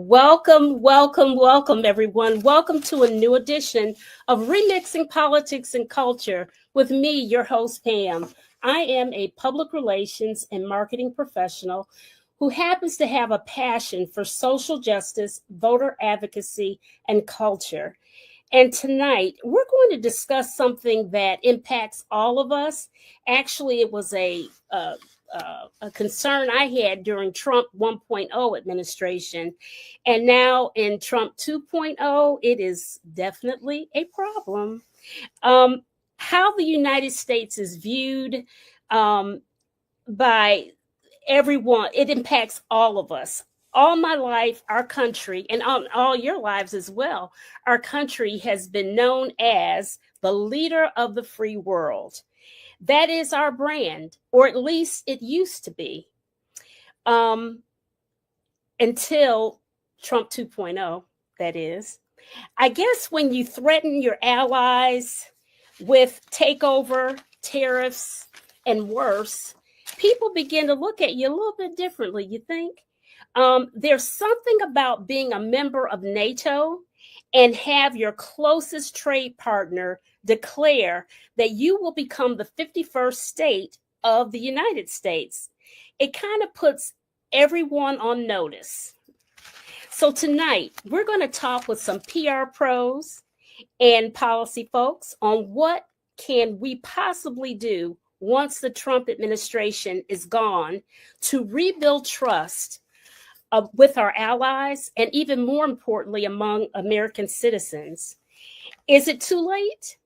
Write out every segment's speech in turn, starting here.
Welcome, everyone. Welcome to a new edition of Remixing Politics and Culture with me, your host, Pam. I am a public relations and marketing professional who happens to have a passion for social justice, voter advocacy, and culture. And tonight, we're going to discuss something that impacts all of us. Actually, it was a concern I had during Trump 1.0 administration. And now in Trump 2.0, it is definitely a problem. How the United States is viewed by everyone, it impacts all of us. All my life, our country, and all your lives as well, our country has been known as the leader of the free world. That is our brand, or at least it used to be, until Trump 2.0, that is. I guess when you threaten your allies with takeover, tariffs, and worse, people begin to look at you a little bit differently, you think? There's something about being a member of NATO and have your closest trade partner declare that you will become the 51st state of the United States. It kind of puts everyone on notice. So tonight, we're going to talk with some PR pros and policy folks on what can we possibly do once the Trump administration is gone to rebuild trust with our allies, and even more importantly, among American citizens. Is it too late?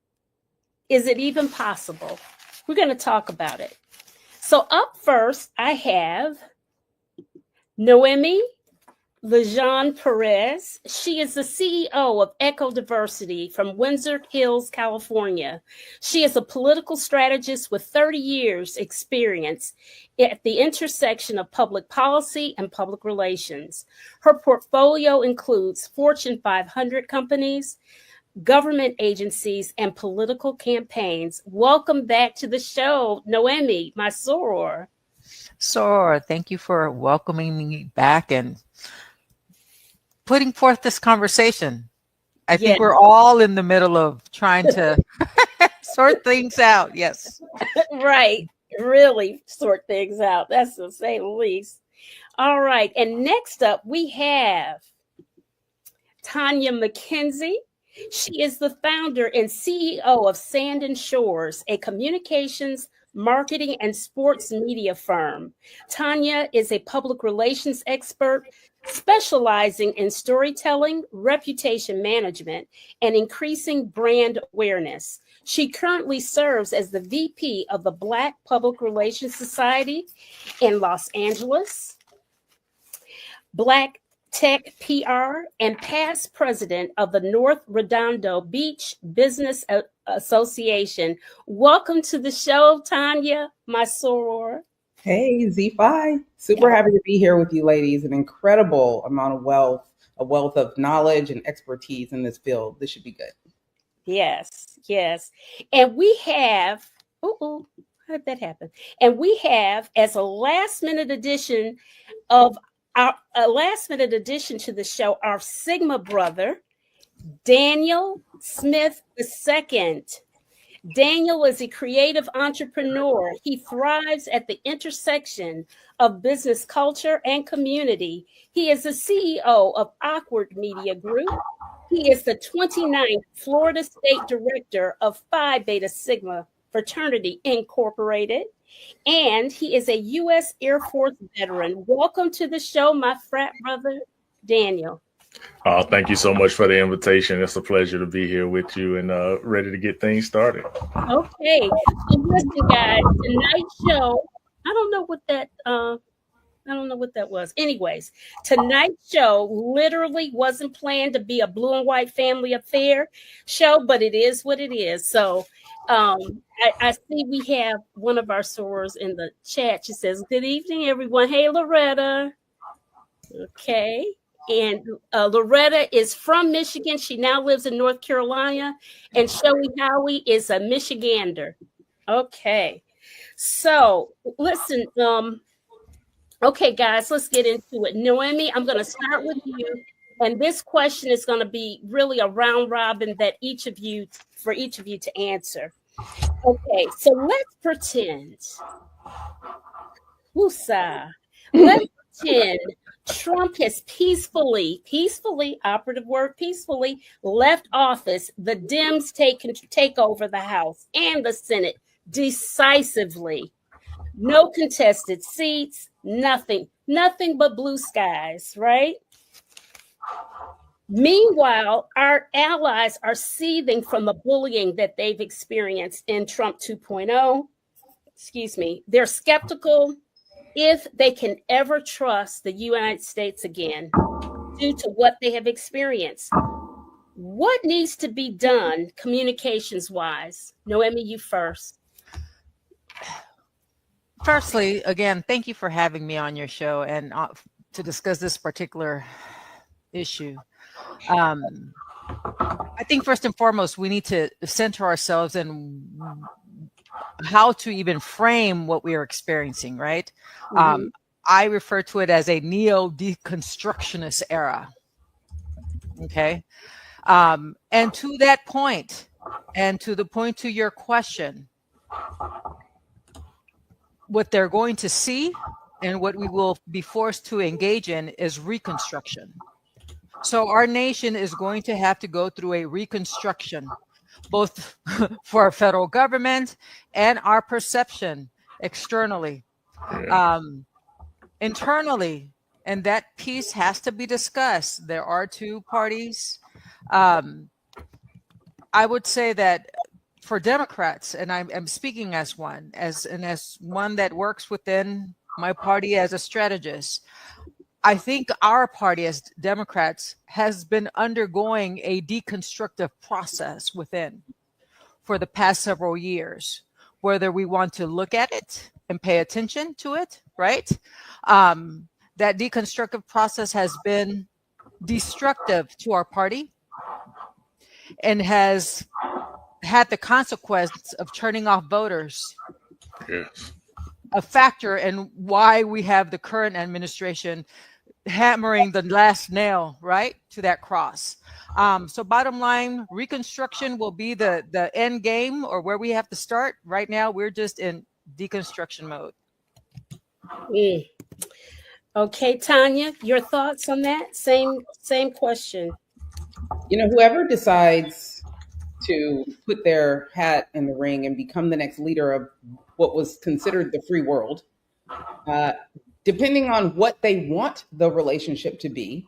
Is it even possible? We're going to talk about it. So up first, I have Noemi Lejeune Perez. She is the CEO of Eco Diversity from Windsor Hills, California. She is a political strategist with 30 years experience at the intersection of public policy and public relations. Her portfolio includes Fortune 500 companies, government agencies, and political campaigns. Welcome back to the show, Noemi, my soror. Soror, thank you for welcoming me back and putting forth this conversation. I think we're all in the middle of trying to sort things out. Yes. Right. Really sort things out. That's to say the least. All right. And next up, we have Tanya McKenzie. She is the founder and CEO of Sand and Shores, a communications, marketing, and sports media firm. Tanya is a public relations expert specializing in storytelling, reputation management, and increasing brand awareness. She currently serves as the VP of the Black Public Relations Society in Los Angeles, Black Tech PR, and past president of the North Redondo Beach Business Association. Welcome to the show, Tanya, my soror. Hey, Z5. Super happy to be here with you ladies. An incredible amount of wealth, a wealth of knowledge and expertise in this field. This should be good. Yes. And we have, how did that happen? And we have, as a last minute addition to the show, our Sigma brother, Daniel Smith II. Daniel is a creative entrepreneur. He thrives at the intersection of business culture and community. He is the CEO of Awkward Media Group. He is the 29th Florida State Director of Phi Beta Sigma Fraternity Incorporated. And he is a U.S. Air Force veteran. Welcome to the show, my frat brother, Daniel. Thank you so much for the invitation. It's a pleasure to be here with you and ready to get things started. Okay. So listen, guys, tonight's show, I don't know what that was. Anyways, tonight's show literally wasn't planned to be a blue and white family affair show, but it is what it is. So I see we have one of our sorors in the chat. She says, "Good evening, everyone. Hey, Loretta." Okay. And Loretta is from Michigan. She now lives in North Carolina. And Shelly Howie is a Michigander. Okay. So listen, Okay, guys, let's get into it. Noemi, I'm going to start with you. And this question is going to be really a round robin that for each of you to answer. Okay, so let's pretend, woosah, let's pretend Trump has peacefully, operative word peacefully, left office. The Dems take over the House and the Senate decisively. No contested seats, nothing but blue skies, right? Meanwhile, our allies are seething from the bullying that they've experienced in Trump 2.0. Excuse me. They're skeptical if they can ever trust the United States again due to what they have experienced. What needs to be done communications wise? Noemi, you first. Firstly, again, thank you for having me on your show and to discuss this particular issue. I think first and foremost, we need to center ourselves in how to even frame what we are experiencing, right? Mm-hmm. I refer to it as a neo-deconstructionist era. Okay. And to that point, and to the point to your question, what they're going to see and what we will be forced to engage in is reconstruction. So our nation is going to have to go through a reconstruction, both for our federal government and our perception externally. Internally, and that piece has to be discussed. There are two parties. I would say that for Democrats, and I'm speaking as one, as one that works within my party as a strategist, I think our party as Democrats has been undergoing a deconstructive process within for the past several years, whether we want to look at it and pay attention to it, right? That deconstructive process has been destructive to our party and has had the consequence of turning off voters. Yes. A factor in why we have the current administration hammering the last nail, right, to that cross. So bottom line, reconstruction will be the end game or where we have to start. Right now, we're just in deconstruction mode. Okay, Tanya, your thoughts on that? Same question. Whoever decides to put their hat in the ring and become the next leader of what was considered the free world, depending on what they want the relationship to be,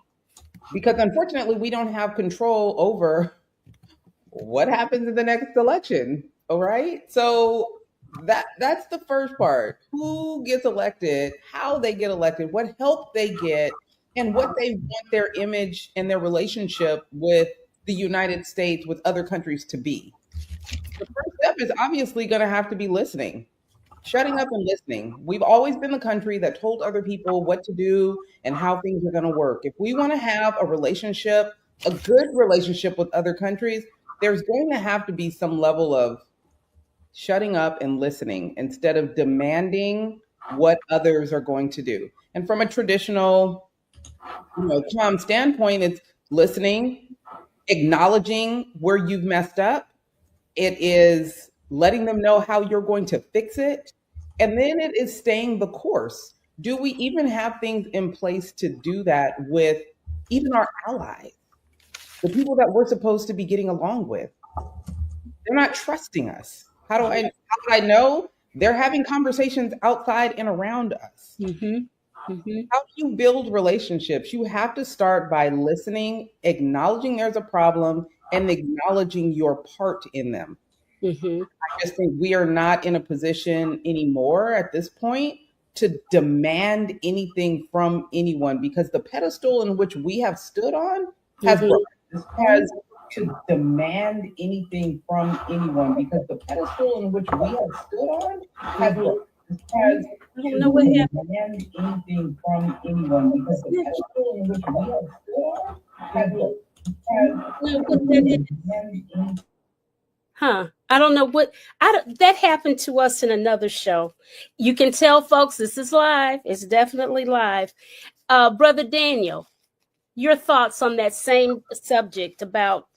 because unfortunately we don't have control over what happens in the next election. All right. So that's the first part. Who gets elected, how they get elected, what help they get, and what they want their image and their relationship with the United States, with other countries to be. The first step is obviously going to have to be listening. Shutting up and listening. We've always been the country that told other people what to do and how things are going to work. If we want to have a relationship, a good relationship with other countries, there's going to have to be some level of shutting up and listening instead of demanding what others are going to do. And from a traditional, calm standpoint, it's listening, acknowledging where you've messed up. It is letting them know how you're going to fix it. And then it is staying the course. Do we even have things in place to do that with even our allies, the people that we're supposed to be getting along with? They're not trusting us. How do I know? They're having conversations outside and around us. How do you build relationships? You have to start by listening, acknowledging there's a problem, and acknowledging your part in them. I just think we are not in a position anymore at this point to demand anything from anyone, because the pedestal in which we have stood on has broken. To demand anything from anyone, because the pedestal in which we have stood on has broken. I don't know what happened. Demand anything from anyone, because the pedestal in which we have stood on has broken. Huh. I don't know what that happened to us in another show. You can tell, folks, this is live. It's definitely live. Brother Daniel, your thoughts on that same subject about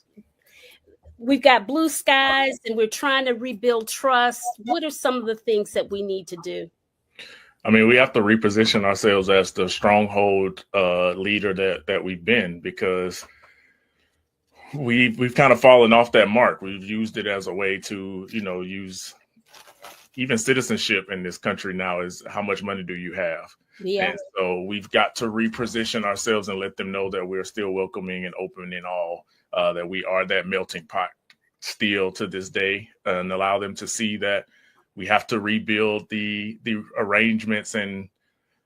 we've got blue skies and we're trying to rebuild trust. What are some of the things that we need to do? I mean, we have to reposition ourselves as the stronghold leader that we've been, because we've kind of fallen off that mark. We've used it as a way to, use even citizenship in this country now is how much money do you have? Yeah. And so we've got to reposition ourselves and let them know that we're still welcoming and open in all, that we are that melting pot still to this day, and allow them to see that we have to rebuild the arrangements and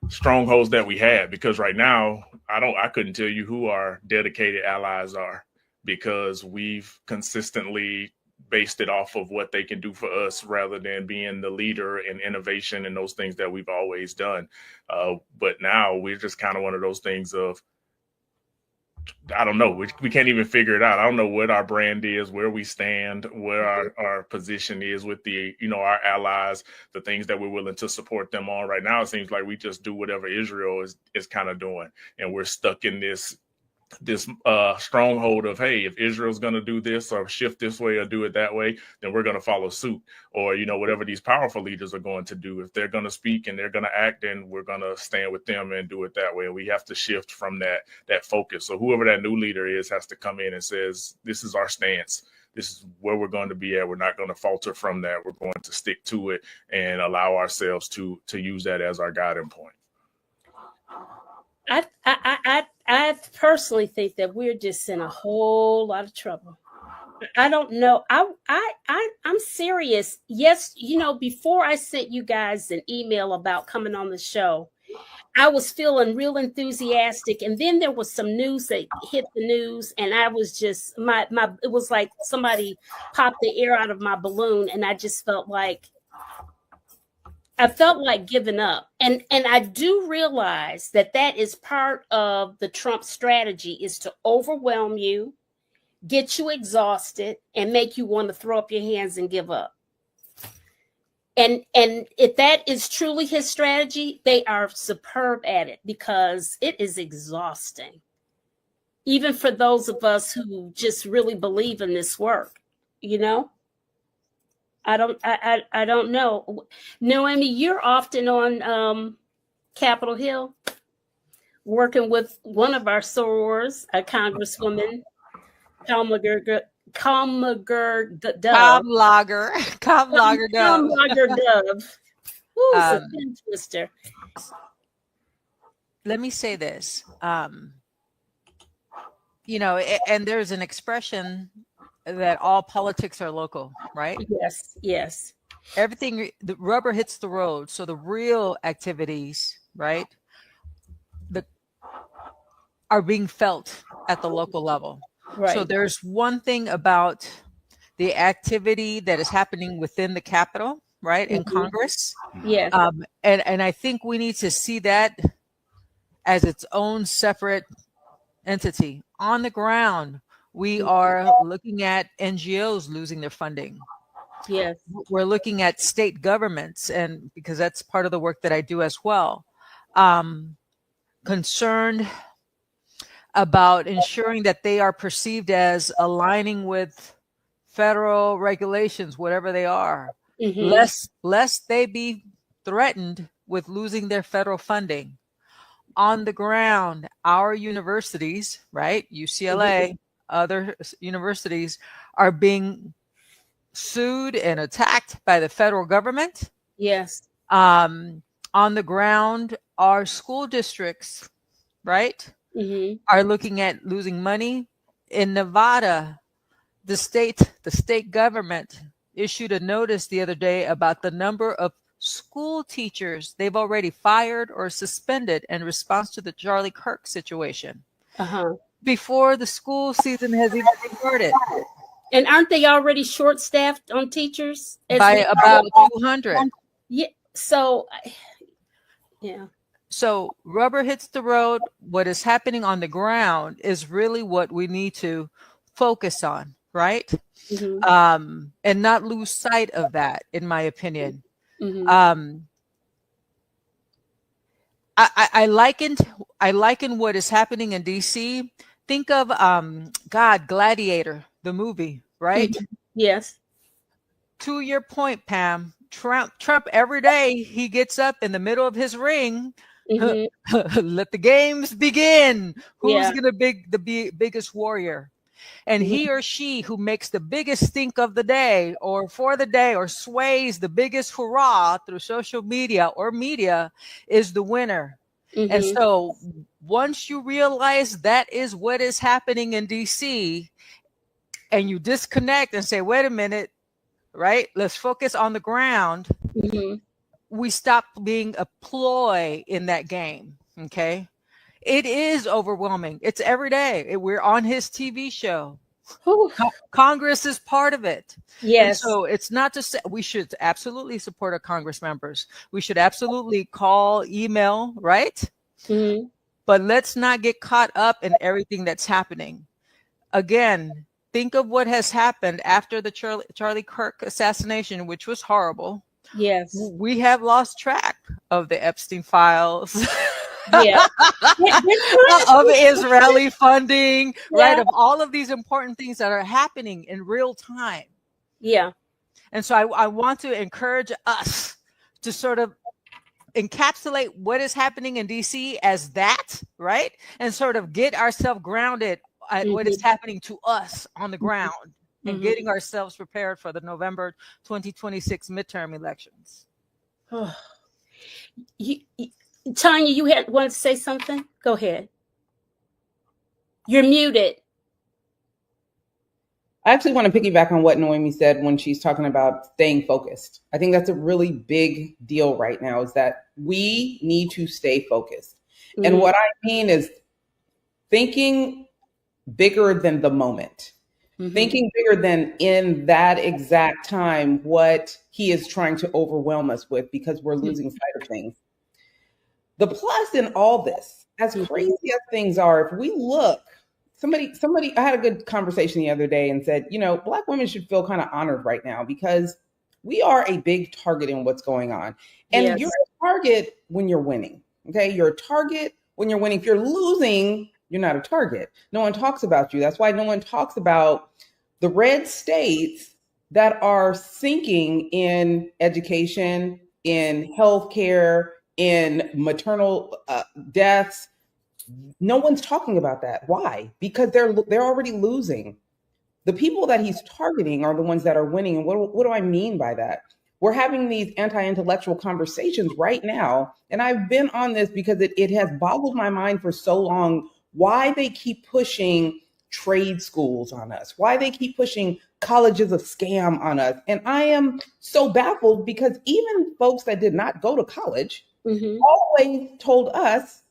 strongholds that we had, because right now I couldn't tell you who our dedicated allies are, because we've consistently based it off of what they can do for us rather than being the leader in innovation and those things that we've always done. But now we're just kind of one of those things of, I don't know. We can't even figure it out. I don't know what our brand is, where we stand, where our position is with the, our allies, the things that we're willing to support them on. Right now, it seems like we just do whatever Israel is kind of doing. And we're stuck in this stronghold of, hey, if Israel's going to do this or shift this way or do it that way, then we're going to follow suit. Or, whatever these powerful leaders are going to do, if they're going to speak and they're going to act, then we're going to stand with them and do it that way. And we have to shift from that focus. So whoever that new leader is has to come in and says, this is our stance. This is where we're going to be at. We're not going to falter from that. We're going to stick to it and allow ourselves to use that as our guiding point. I personally think that we're just in a whole lot of trouble. I don't know. I'm serious. Yes, before I sent you guys an email about coming on the show, I was feeling real enthusiastic, and then there was some news that hit the news, and I was just it was like somebody popped the air out of my balloon, and I just felt like giving up. And I do realize that is part of the Trump strategy, is to overwhelm you, get you exhausted, and make you want to throw up your hands and give up. And if that is truly his strategy, they are superb at it, because it is exhausting. Even for those of us who just really believe in this work, I don't know. Noemi, you're often on Capitol Hill working with one of our sorors, a Congresswoman, Kamlager Dove. Ooh, it's a pin twister. Let me say this. And there's an expression that all politics are local, right? Yes. Everything, the rubber hits the road. So the real activities, right, are being felt at the local level. Right. So there's one thing about the activity that is happening within the Capitol, right, in Congress. Yes. And I think we need to see that as its own separate entity. On the ground, we are looking at NGOs losing their funding. Yes. We're looking at state governments, and because that's part of the work that I do as well, concerned about ensuring that they are perceived as aligning with federal regulations, whatever they are, lest they be threatened with losing their federal funding. On the ground, our universities, right, UCLA, other universities, are being sued and attacked by the federal government. Yes. On the ground, our school districts, right, are looking at losing money. In Nevada, the state government issued a notice the other day about the number of school teachers they've already fired or suspended in response to the Charlie Kirk situation. Before the school season has even started. And aren't they already short-staffed on teachers? By about 200. Yeah. So, yeah. So rubber hits the road. What is happening on the ground is really what we need to focus on. right? Mhm. And not lose sight of that, in my opinion. Mhm. I liken what is happening in DC. Think of Gladiator, the movie, right? Mhm. Yes. To your point, Pam, Trump every day he gets up in the middle of his ring. Mhm. Let the games begin. Who's Yeah. gonna be biggest warrior? And Mhm. he or she who makes the biggest stink of the day or for the day or sways the biggest hurrah through social media or media is the winner. And Mhm. so once you realize that is what is happening in DC and you disconnect and say, wait a minute, right? Let's focus on the ground. Mhm. We stop being a ploy in that game. Okay. It is overwhelming. It's every day. We're on his TV show. Whew. Congress is part of it. And Yes. so it's not just, we should absolutely support our Congress members. We should absolutely call, email, right? Mhm. But let's not get caught up in everything that's happening. Again, think of what has happened after the Charlie Kirk assassination, which was horrible. Yes. We have lost track of the Epstein files. Yeah. They're trying Of to. Israeli funding, right? Yeah. Of all of these important things that are happening in real time. Yeah. And so I want to encourage us to sort of encapsulate what is happening in DC as that, right? And sort of get ourselves grounded at what is Mhm. happening to us on the Mhm. ground and getting ourselves prepared for the November 2026 midterm elections. Mhm. You, Tanya, you had wanted to say something? Go ahead. You're muted. I actually want to piggyback on what Noemi said when she's talking about staying focused. I think that's a really big deal right now is that we need to stay focused. And Mhm. what I mean is thinking bigger than the moment, Mhm. thinking bigger than in that exact time what he is trying to overwhelm us with because we're losing sight of things. The plus in all this, as Mhm. crazy as things are, if we look, somebody, I had a good conversation the other day and said, Black women should feel kind of honored right now because we are a big target in what's going on. And you're Yes. a target when you're winning. Okay. You're a target when you're winning. If you're losing, you're not a target. No one talks about you. That's why no one talks about the red states that are sinking in education, in healthcare, in maternal deaths. No one's talking about that. Why? Because they're already losing. The people that he's targeting are the ones that are winning. And what do I mean by that? We're having these anti-intellectual conversations right now. And I've been on this because it has boggled my mind for so long why they keep pushing trade schools on us, why they keep pushing college is a scam on us. And I am so baffled because even folks that did not go to college Mhm. always told us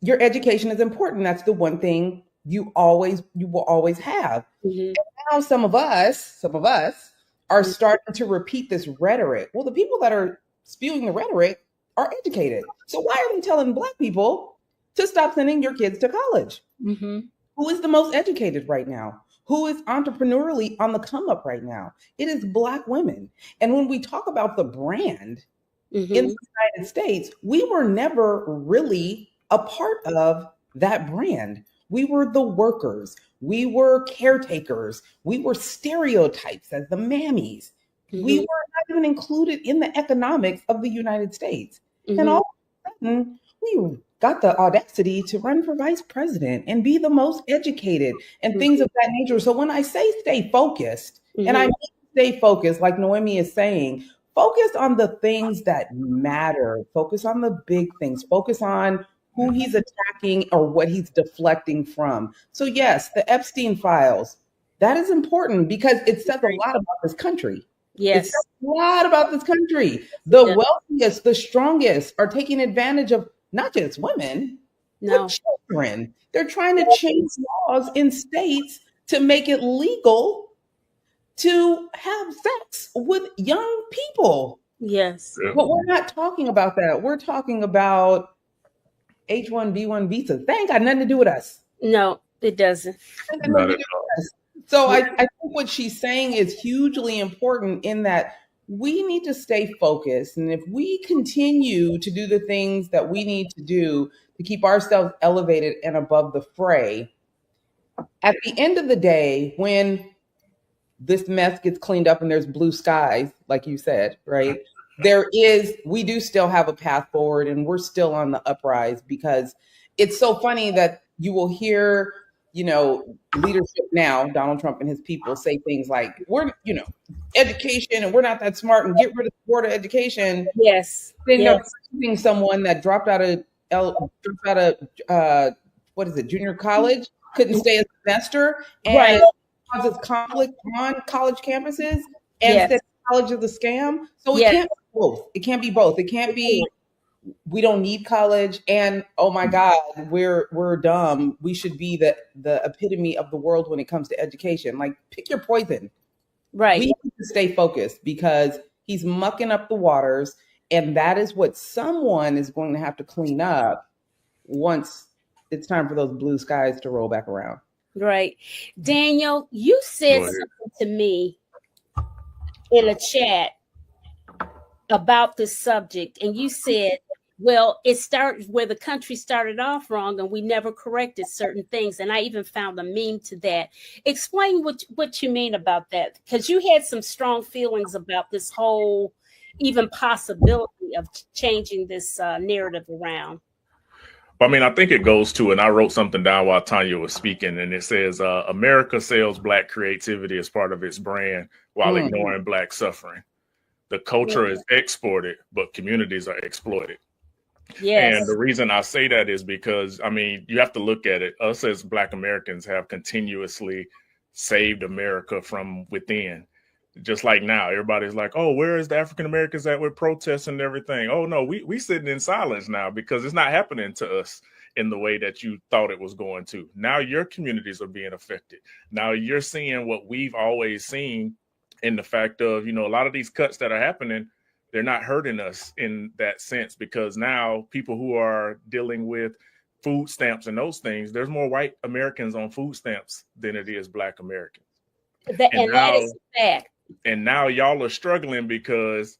your education is important. That's the one thing you will always have. Mhm. Now some of us are starting to repeat this rhetoric. Well, the people that are spewing the rhetoric are educated. So why are they telling Black people to stop sending your kids to college? Mhm. Who is the most educated right now? Who is entrepreneurially on the come up right now? It is Black women. And when we talk about the brand in the Mhm. United States, we were never really a part of that brand. We were the workers, we were caretakers, we were stereotypes as the mammies. We were Mhm. not even included in the economics of the United States. And Mhm. all of a sudden, we got the audacity to run for vice president and be the most educated and things of that nature. So when I say stay focused, and I Mhm. mean stay focused, like Noemi is saying, focus on the things that matter. Focus on the big things. Focus on who he's attacking or what he's deflecting from. So, yes, the Epstein files, that is important because it says a Right. lot about this country. It says Yes. a lot about this country. Yes, it The does. wealthiest, the strongest are taking advantage of not just women, but No. children. They're trying to change laws in states to make it legal to have sex with young people. Yes. Yeah, But we're not talking about that. We're talking about H1B1 visas. They ain't got nothing to do with us. No, it doesn't. They ain't got nothing not to at do all. with us. So I think what she's saying is hugely important in that we need to stay focused. And if we continue to do the things that we need to do to keep ourselves elevated and above the fray, at the end of the day, when this mess gets cleaned up and there's blue skies, like you said, right? We do still have a path forward and we're still on the uprise, because it's so funny that you will hear, leadership now, Donald Trump and his people say things like, we're, education and we're not that smart and get rid of the board of education. Yes. Then Yes. they're praising someone that dropped out of junior college, couldn't stay a semester, and Right. causes conflict on college campuses, and Yes. said college is a scam. So it Yes. can't be both. It can't be both. It can't be we don't need college and oh my God, we're dumb. We should be the epitome of the world when it comes to education. Like, pick your poison. Right. We need to stay focused because he's mucking up the waters, and that is what someone is going to have to clean up once it's time for those blue skies to roll back around. Right. Daniel, you said Go ahead. something to me in a chat about this subject, and you said, well, it started where the country started off wrong and we never corrected certain things. And I even found a meme to that. Explain what you mean about that, because you had some strong feelings about this whole even possibility of changing this narrative around. I mean, I think it goes to, and I wrote something down while Tanya was speaking, and it says, America sells Black creativity as part of its brand while ignoring Black suffering. The culture is exported, but communities are exploited. Yes. And the reason I say that is because, I mean, you have to look at it. Us as Black Americans have continuously saved America from within. Just like now, everybody's like, oh, where is the African Americans at with protests and everything? Oh, no, we sitting in silence now because it's not happening to us in the way that you thought it was going to. Now your communities are being affected. Now you're seeing what we've always seen in the fact of, a lot of these cuts that are happening, they're not hurting us in that sense, because now people who are dealing with food stamps and those things, there's more white Americans on food stamps than it is Black Americans. That is a fact. And now y'all are struggling because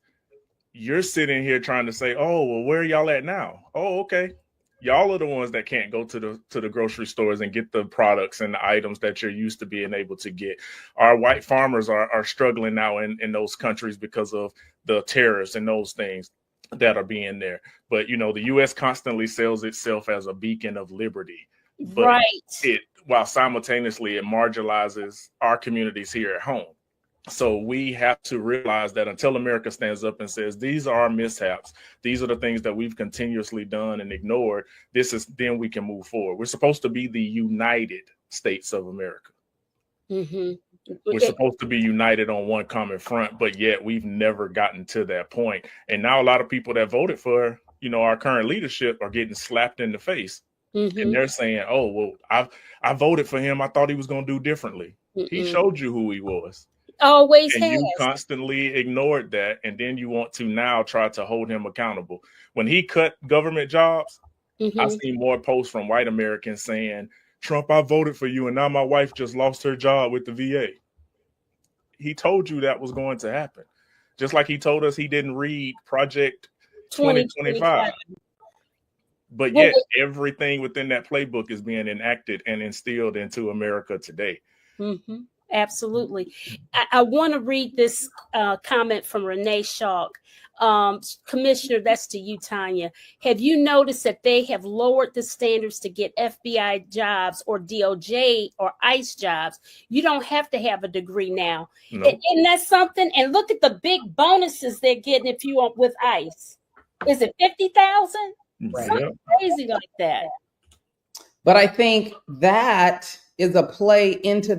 you're sitting here trying to say, oh, well, where are y'all at now? Oh, okay. Y'all are the ones that can't go to the grocery stores and get the products and the items that you're used to being able to get. Our white farmers are struggling now in those countries because of the tariffs and those things that are being there. But, the U.S. constantly sells itself as a beacon of liberty. But right. While simultaneously it marginalizes our communities here at home. So we have to realize that until America stands up and says, these are our mishaps, these are the things that we've continuously done and ignored, then we can move forward. We're supposed to be the United States of America. Mm-hmm. We're supposed to be united on one common front, but yet we've never gotten to that point. And now a lot of people that voted for, our current leadership are getting slapped in the face. Mm-hmm. And they're saying, oh, well, I voted for him. I thought he was going to do differently. Mm-mm. He showed you who he was. Always and has. You constantly ignored that, and then you want to now try to hold him accountable. When he cut government jobs, I see more posts from white Americans saying, Trump, I voted for you, and now my wife just lost her job with the VA. He told you that was going to happen. Just like he told us he didn't read Project 2025. But yet everything within that playbook is being enacted and instilled into America today. Mm-hmm. Absolutely. I want to read this comment from Renee Schalk. Commissioner, that's to you, Tanya. Have you noticed that they have lowered the standards to get FBI jobs or DOJ or ICE jobs? You don't have to have a degree now. Nope. And that's something. And look at the big bonuses they're getting if you are with ICE. Is it 50,000? Right. Something crazy like that. But I think that is a play into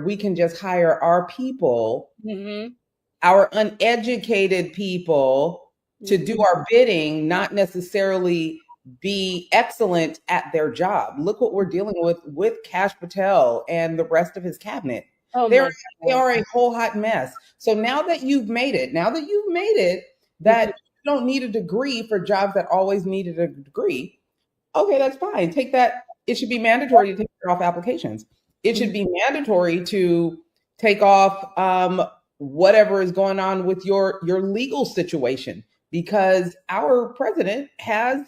we can just hire our people, our uneducated people, to do our bidding, not necessarily be excellent at their job. Look what we're dealing with Kash Patel and the rest of his cabinet. Oh, they are a whole hot mess. So now that you've made it that you don't need a degree for jobs that always needed a degree, okay, that's fine. Take that. It should be mandatory to take it off applications. It should be mandatory to take off whatever is going on with your legal situation, because our president has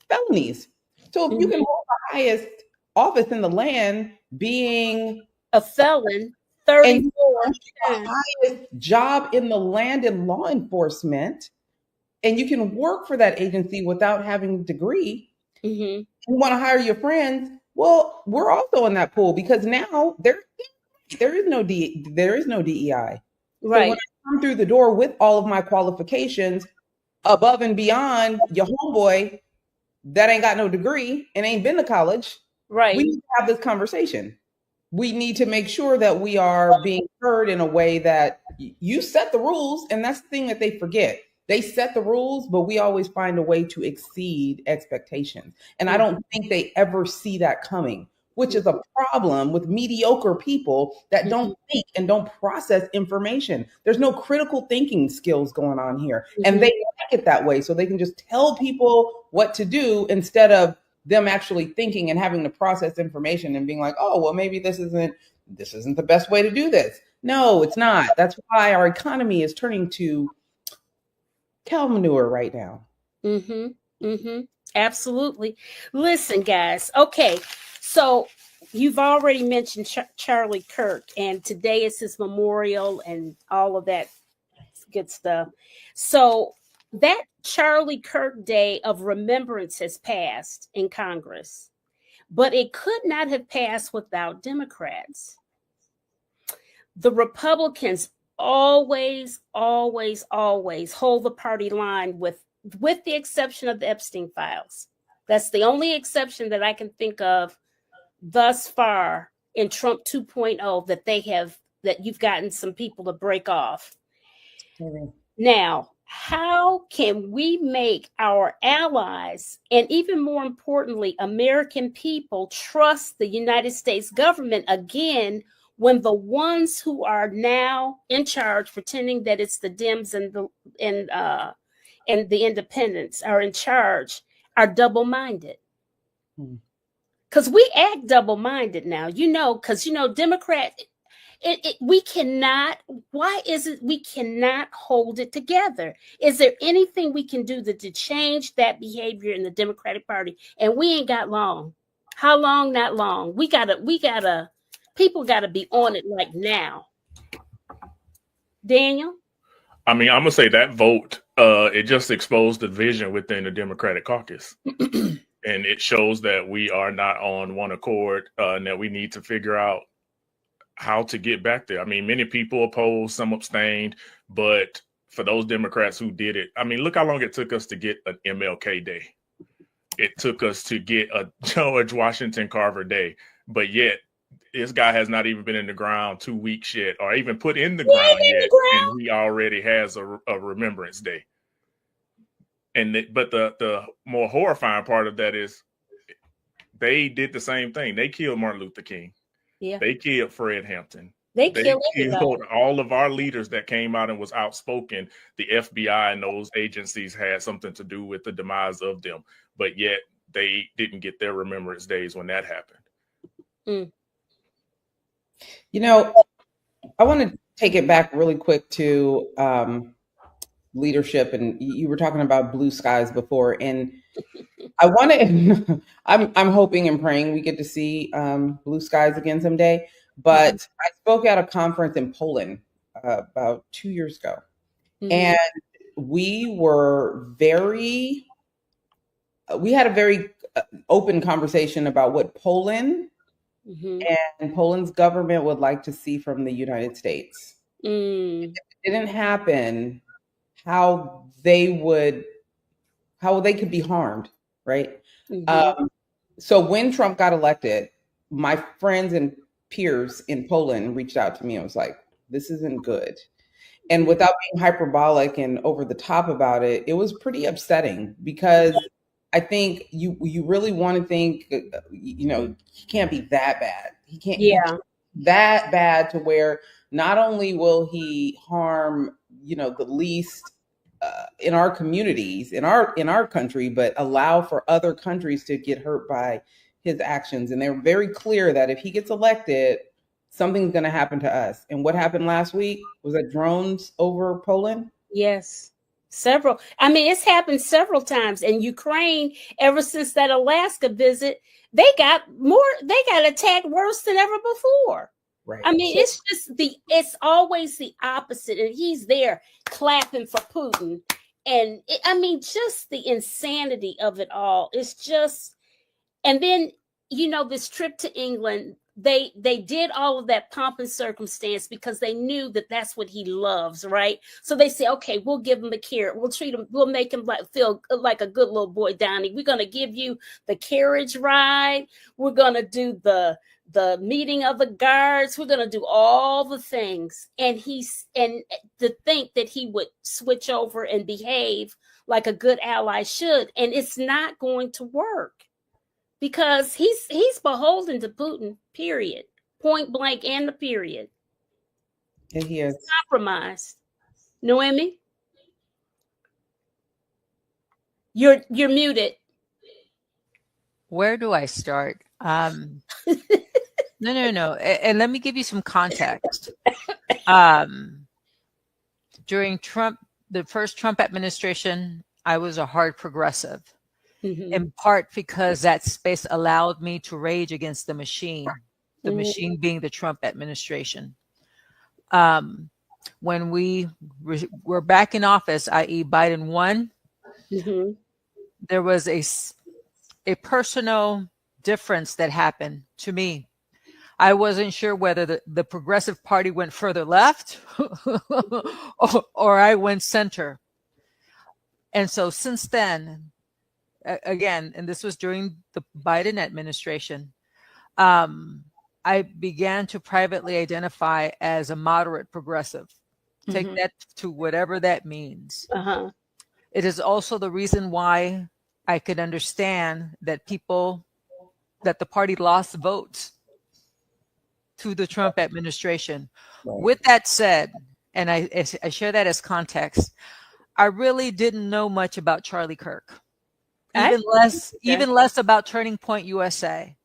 felonies. So if you can hold the highest office in the land, being a felon, and 34 the highest job in the land in law enforcement, and you can work for that agency without having a degree, you want to hire your friends. Well, we're also in that pool, because now there is no DEI. Right. So when I come through the door with all of my qualifications above and beyond your homeboy that ain't got no degree and ain't been to college, right, we need to have this conversation. We need to make sure that we are being heard in a way that you set the rules. And that's the thing that they forget. They set the rules, but we always find a way to exceed expectations. And I don't think they ever see that coming, which is a problem with mediocre people that don't think and don't process information. There's no critical thinking skills going on here. And they like it that way. So they can just tell people what to do instead of them actually thinking and having to process information and being like, oh, well, maybe this isn't the best way to do this. No, it's not. That's why our economy is turning to cow manure right now. Absolutely. Listen, guys. Okay. So you've already mentioned Charlie Kirk, and today is his memorial and all of that good stuff. So that Charlie Kirk Day of Remembrance has passed in Congress, but it could not have passed without Democrats. The Republicans always hold the party line, with the exception of the Epstein files. That's the only exception that I can think of thus far in Trump 2.0 that you've gotten some people to break off. Now, how can we make our allies, and even more importantly, American people, trust the United States government again when the ones who are now in charge, pretending that it's the Dems and the independents are in charge, are double-minded? Because we act double-minded now, because Democrat. We cannot. Why is it we cannot hold it together? Is there anything we can do to change that behavior in the Democratic Party? And we ain't got long. How long? Not long. We gotta. People gotta be on it like now. Daniel? I mean, I'm gonna say that vote, it just exposed the division within the Democratic caucus. And it shows that we are not on one accord, and that we need to figure out how to get back there. I mean, many people opposed, some abstained, but for those Democrats who did it, I mean, look how long it took us to get an MLK Day. It took us to get a George Washington Carver Day, but yet this guy has not even been in the ground 2 weeks yet, or even put in the ground yet, and he already has a Remembrance Day. But the more horrifying part of that is they did the same thing. They killed Martin Luther King. Yeah. They killed Fred Hampton. They killed all of our leaders that came out and was outspoken. The FBI and those agencies had something to do with the demise of them, but yet they didn't get their Remembrance Days when that happened. I want to take it back really quick to leadership, and you were talking about blue skies before, and I want to. I'm hoping and praying we get to see blue skies again someday. But I spoke at a conference in Poland about 2 years ago, and we had a very open conversation about what Poland and Poland's government would like to see from the United States. If it didn't happen, how they could be harmed, right? So when Trump got elected, my friends and peers in Poland reached out to me and was like, this isn't good. And without being hyperbolic and over the top about it, it was pretty upsetting, because I think you really want to think, he can't be that bad. He can't be that bad to where not only will he harm, the least in our communities, in our country, but allow for other countries to get hurt by his actions. And they were very clear that if he gets elected, something's going to happen to us. And what happened last week was that drones over Poland. Yes. Several. I mean, it's happened several times. And Ukraine, ever since that Alaska visit, they got attacked worse than ever before. Right. I mean, it's always the opposite. And he's there clapping for Putin. And I mean, just the insanity of it all. It's just, and then, this trip to England, they did all of that pomp and circumstance because they knew that that's what he loves, right? So they say, okay, we'll give him the carrot. We'll treat him. We'll make him feel like a good little boy, Donnie. We're going to give you the carriage ride. We're going to do the meeting of the guards. We're going to do all the things. And to think that he would switch over and behave like a good ally should. And it's not going to work. Because he's beholden to Putin, period. Point blank and the period. And he is compromised. Noemi? You're muted. Where do I start? No. And let me give you some context. During the first Trump administration, I was a hard progressive. Mm-hmm. In part because that space allowed me to rage against the machine machine being the Trump administration. When we were back in office, i.e. Biden won, mm-hmm. there was a personal difference that happened to me. I wasn't sure whether the Progressive Party went further left or I went center. And so since then, again, and this was during the Biden administration, I began to privately identify as a moderate progressive. Take mm-hmm. that to whatever that means. Uh-huh. It is also the reason why I could understand that the party lost votes to the Trump administration. Right. With that said, and I share that as context, I really didn't know much about Charlie Kirk. Even less about Turning Point USA.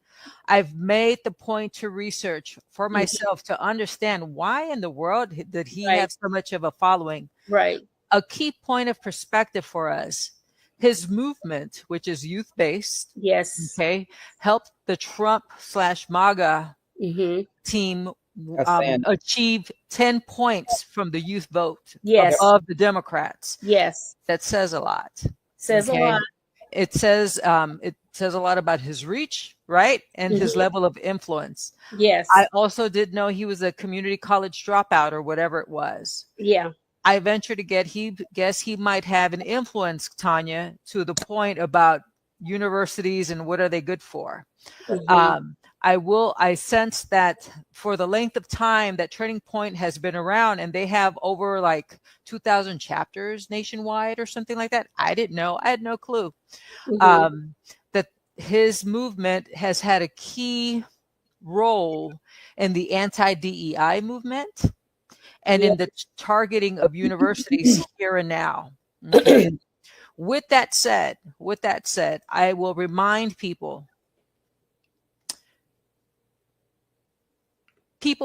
I've made the point to research for myself to understand why in the world did he right. have so much of a following. Right. A key point of perspective for us, his movement, which is youth-based, yes, okay, helped the Trump/MAGA mm-hmm. team achieve 10 points from the youth vote yes. of the Democrats. Yes. That says a lot. Says a lot. It says a lot about his reach, right? And mm-hmm. his level of influence. Yes. I also did know he was a community college dropout or whatever it was. Yeah. I venture to guess he might have an influence, Tanya, to the point about universities and what are they good for. Mm-hmm. I sense that for the length of time that Turning Point has been around, and they have over like 2,000 chapters nationwide or something like that. I didn't know. I had no clue. Mm-hmm. That his movement has had a key role in the anti-DEI movement and in the targeting of universities here and now. Okay. With that said, I will remind people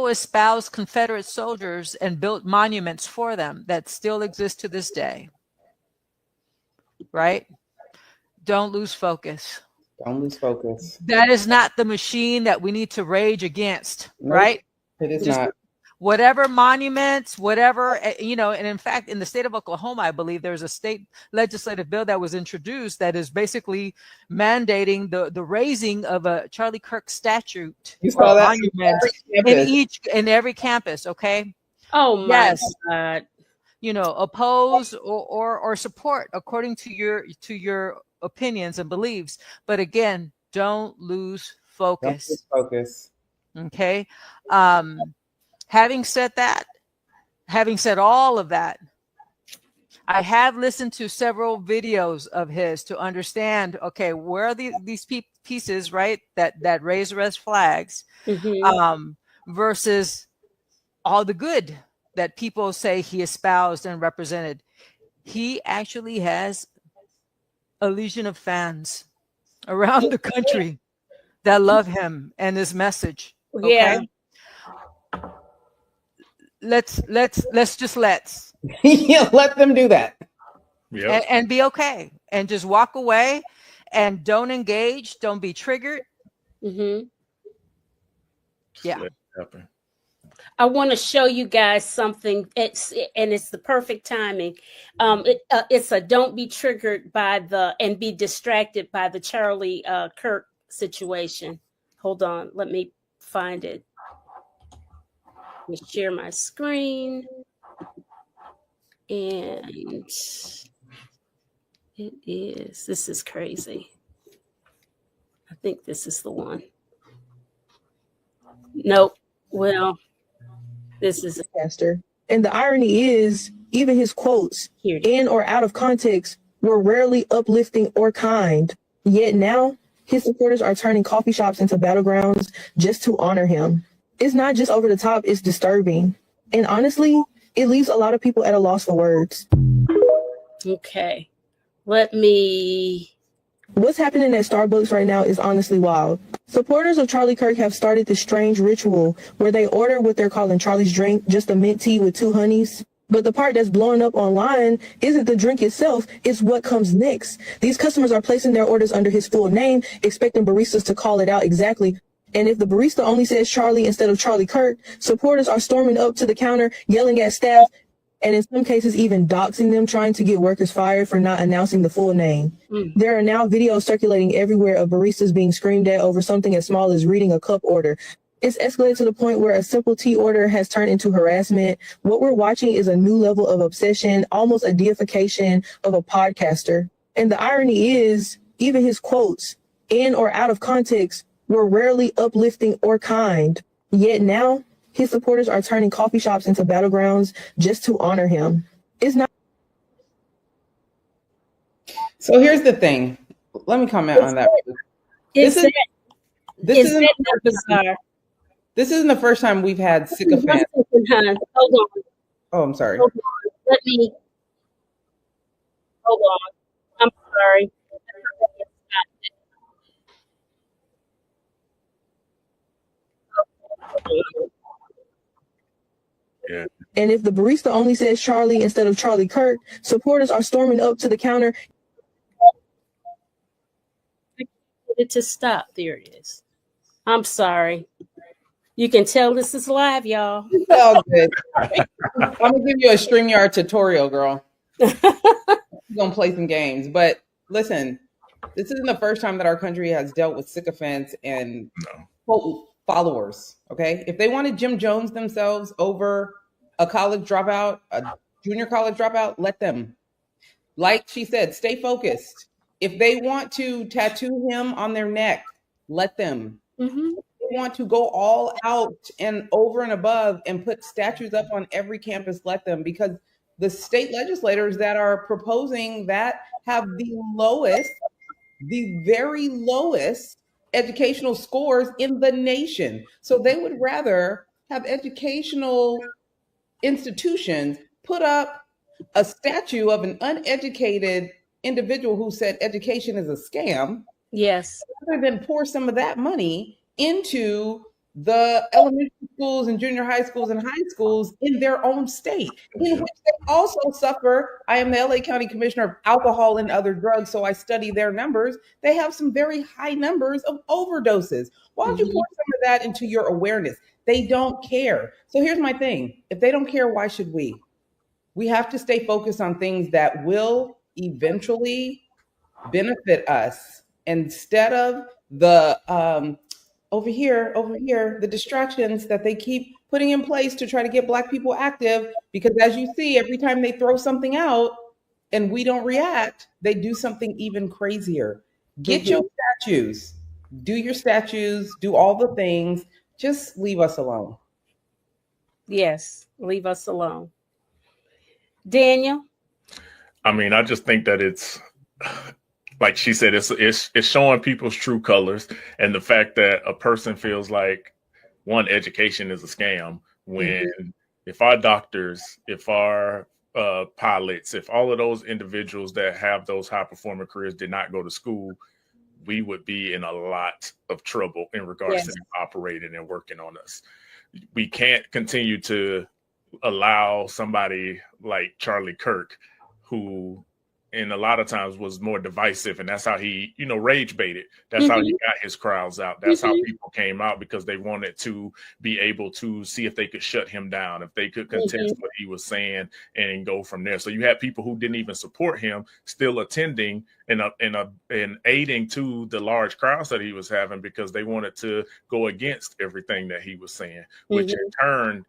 espoused Confederate soldiers and built monuments for them that still exist to this day. Right? Don't lose focus. Don't lose focus. That is not the machine that we need to rage against, nope, right? It is not. Whatever monuments, whatever, and in fact, in the state of Oklahoma, I believe there's a state legislative bill that was introduced that is basically mandating the raising of a Charlie Kirk statue or monument in every campus. Okay. Oh my God. Oppose or support according to your opinions and beliefs. But again, don't lose focus. Don't lose focus. Okay. Having said all of that, I have listened to several videos of his to understand, okay, where are these pieces, right, that raise red flags, mm-hmm. Versus all the good that people say he espoused and represented. He actually has a legion of fans around the country that love him and his message. Okay? Yeah. let's Yeah, let them do that. Yep. and be okay and just walk away and don't engage, don't be triggered. Mm-hmm. Yeah. Let it happen. I want to show you guys something. It's the perfect timing. It's a don't be triggered by and be distracted by the Charlie Kirk situation. Hold on, let me find it. Let me share my screen, and it is. This is crazy. I think this is the one. Nope. Well, this is Pastor. And the irony is, even his quotes, here. in or out of context, were rarely uplifting or kind. Yet now, his supporters are turning coffee shops into battlegrounds just to honor him. It's not just over the top, it's disturbing. And honestly, it leaves a lot of people at a loss for words. Okay. Let me. What's happening at Starbucks right now is honestly wild. Supporters of Charlie Kirk have started this strange ritual where they order what they're calling Charlie's drink, just a mint tea with 2 honeys. But the part that's blowing up online isn't the drink itself, it's what comes next. These customers are placing their orders under his full name, expecting baristas to call it out exactly. And if the barista only says Charlie instead of Charlie Kirk, supporters are storming up to the counter, yelling at staff, and in some cases even doxing them, trying to get workers fired for not announcing the full name. There are now videos circulating everywhere of baristas being screamed at over something as small as reading a cup order. It's escalated to the point where a simple tea order has turned into harassment. What we're watching is a new level of obsession, almost a deification of a podcaster. And the irony is, even his quotes, in or out of context, were rarely uplifting or kind. Yet now, his supporters are turning coffee shops into battlegrounds just to honor him. It's not. So here's the thing. Let me comment on that. This isn't bizarre? This isn't the first time we've had sycophants. Hold on. Oh, I'm sorry. Hold on. Let me. Hold on. I'm sorry. Yeah. And if the barista only says Charlie instead of Charlie Kirk, supporters are storming up to the counter. It to stop. There it is. I'm sorry. You can tell this is live, y'all. All good. I'm gonna give you a StreamYard tutorial, girl. We're gonna play some games. But listen, this isn't the first time that our country has dealt with sycophants and quote followers. Okay. If they want to Jim Jones themselves over a college dropout, a junior college dropout, let them. Like she said, stay focused. If they want to tattoo him on their neck, let them. Mm-hmm. If they want to go all out and over and above and put statues up on every campus, let them, because the state legislators that are proposing that have the very lowest educational scores in the nation. So they would rather have educational institutions put up a statue of an uneducated individual who said education is a scam, Yes. rather than pour some of that money into the elementary schools and junior high schools and high schools in their own state, in which they also suffer. I am the LA County Commissioner of Alcohol and Other Drugs, so I study their numbers. They have some very high numbers of overdoses. Why don't you pour some of that into your awareness? They don't care. So here's my thing. If they don't care, why should we? We have to stay focused on things that will eventually benefit us instead of the over here, the distractions that they keep putting in place to try to get Black people active. Because as you see, every time they throw something out and we don't react, they do something even crazier. Get your statues, do all the things. Just leave us alone. Yes. Leave us alone. Daniel? I mean, I just think that it's like she said, it's showing people's true colors, and the fact that a person feels like one, education is a scam when if our doctors, if our pilots, if all of those individuals that have those high performing careers did not go to school, we would be in a lot of trouble in regards to them operating and working on us. We can't continue to allow somebody like Charlie Kirk, who and a lot of times was more divisive, and that's how he, rage baited. That's how he got his crowds out. That's how people came out, because they wanted to be able to see if they could shut him down, if they could contest what he was saying, and go from there. So you had people who didn't even support him still attending and aiding to the large crowds that he was having, because they wanted to go against everything that he was saying, which in turn,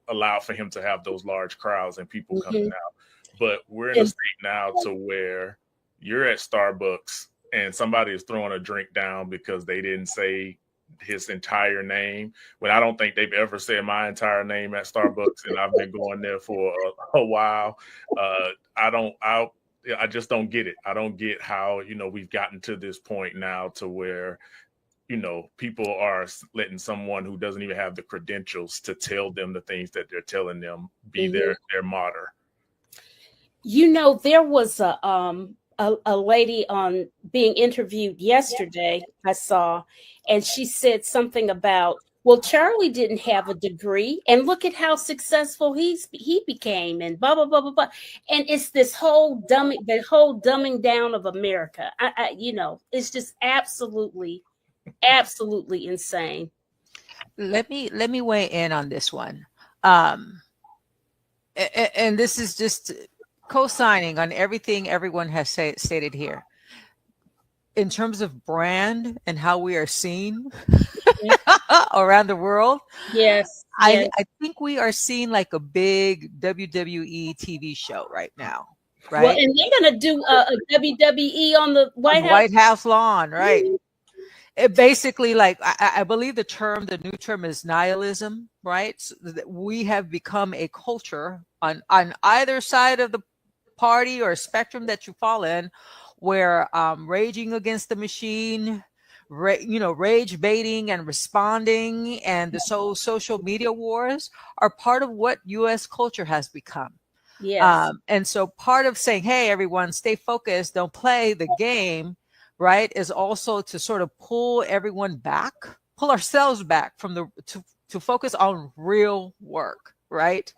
allowed for him to have those large crowds and people coming out. But we're in a state now to where you're at Starbucks and somebody is throwing a drink down because they didn't say his entire name. When I don't think they've ever said my entire name at Starbucks, and I've been going there for a while. I just don't get it. I don't get how, we've gotten to this point now to where, people are letting someone who doesn't even have the credentials to tell them the things that they're telling them be their martyr. There was a lady on being interviewed yesterday, I saw, and she said something about, well, Charlie didn't have a degree, and look at how successful he became, and blah, blah, blah, blah, blah. And it's the whole dumbing down of America. It's just absolutely, absolutely insane. Let me weigh in on this one. And this is just co-signing on everything everyone has stated here. In terms of brand and how we are seen around the world, yes, I think we are seen like a big WWE TV show right now, right? Well, and they're going to do a WWE on the White House lawn, right? It basically, like, I believe the new term is nihilism, right? So that we have become a culture on either side of the party or spectrum that you fall in, where raging against the machine, rage baiting and responding, and the social media wars are part of what U.S. culture has become. Yes. And so part of saying, hey, everyone, stay focused, don't play the game, right, is also to sort of pull ourselves back from to focus on real work, right?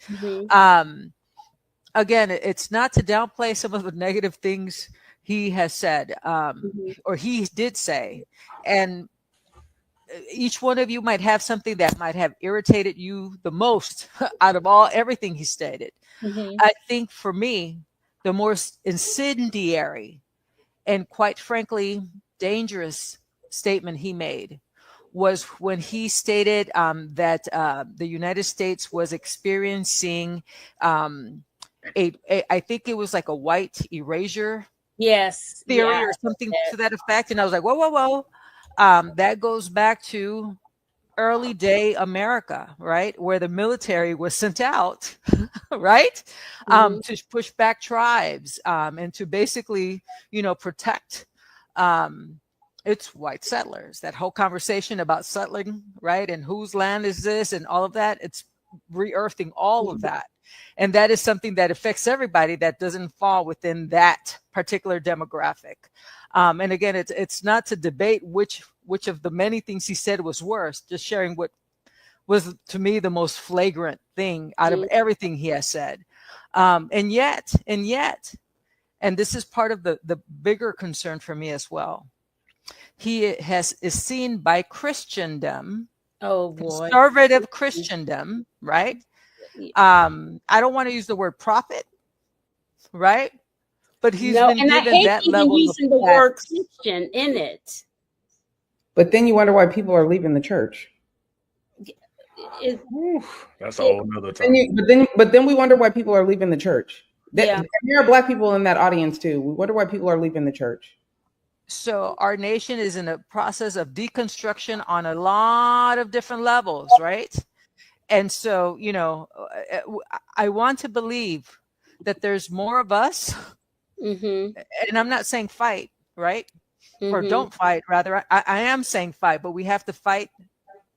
Again, it's not to downplay some of the negative things he has said, or he did say. And each one of you might have something that might have irritated you the most out of everything he stated. I think for me, the most incendiary and quite frankly dangerous statement he made was when he stated that the United States was experiencing I think it was like a white erasure theory or something to that effect. And I was like, whoa. That goes back to early day America, right? Where the military was sent out, right? To push back tribes and to basically, protect its white settlers. That whole conversation about settling, right? And whose land is this and all of that, it's re-earthing all of that. And that is something that affects everybody that doesn't fall within that particular demographic. And again, it's not to debate which of the many things he said was worse, just sharing what was to me the most flagrant thing out of everything he has said. And yet, and this is part of the bigger concern for me as well, he is seen by Christendom, conservative Christendom, right? I don't want to use the word prophet, right? But he's been given that level of using the word Christian in it. But then you wonder why people are leaving the church. That's a whole nother time. But then we wonder why people are leaving the church. There are Black people in that audience too. We wonder why people are leaving the church. So our nation is in a process of deconstruction on a lot of different levels, right? And so, I want to believe that there's more of us. And I'm not saying fight, right? Or don't fight, rather. I am saying fight, but we have to fight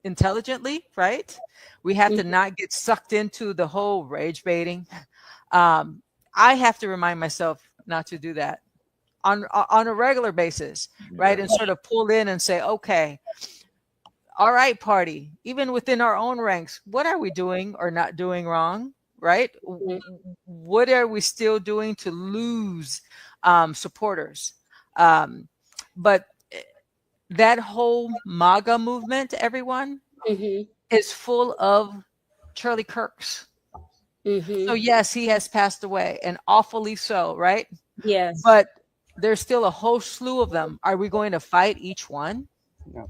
intelligently, right? We have to not get sucked into the whole rage baiting. I have to remind myself not to do that on a regular basis, right? And sort of pull in and say, okay, all right, party, even within our own ranks, what are we doing or not doing wrong, right? What are we still doing to lose supporters? But that whole MAGA movement, everyone, is full of Charlie Kirks. So yes, he has passed away, and awfully so, right? Yes. But there's still a whole slew of them. Are we going to fight each one? No.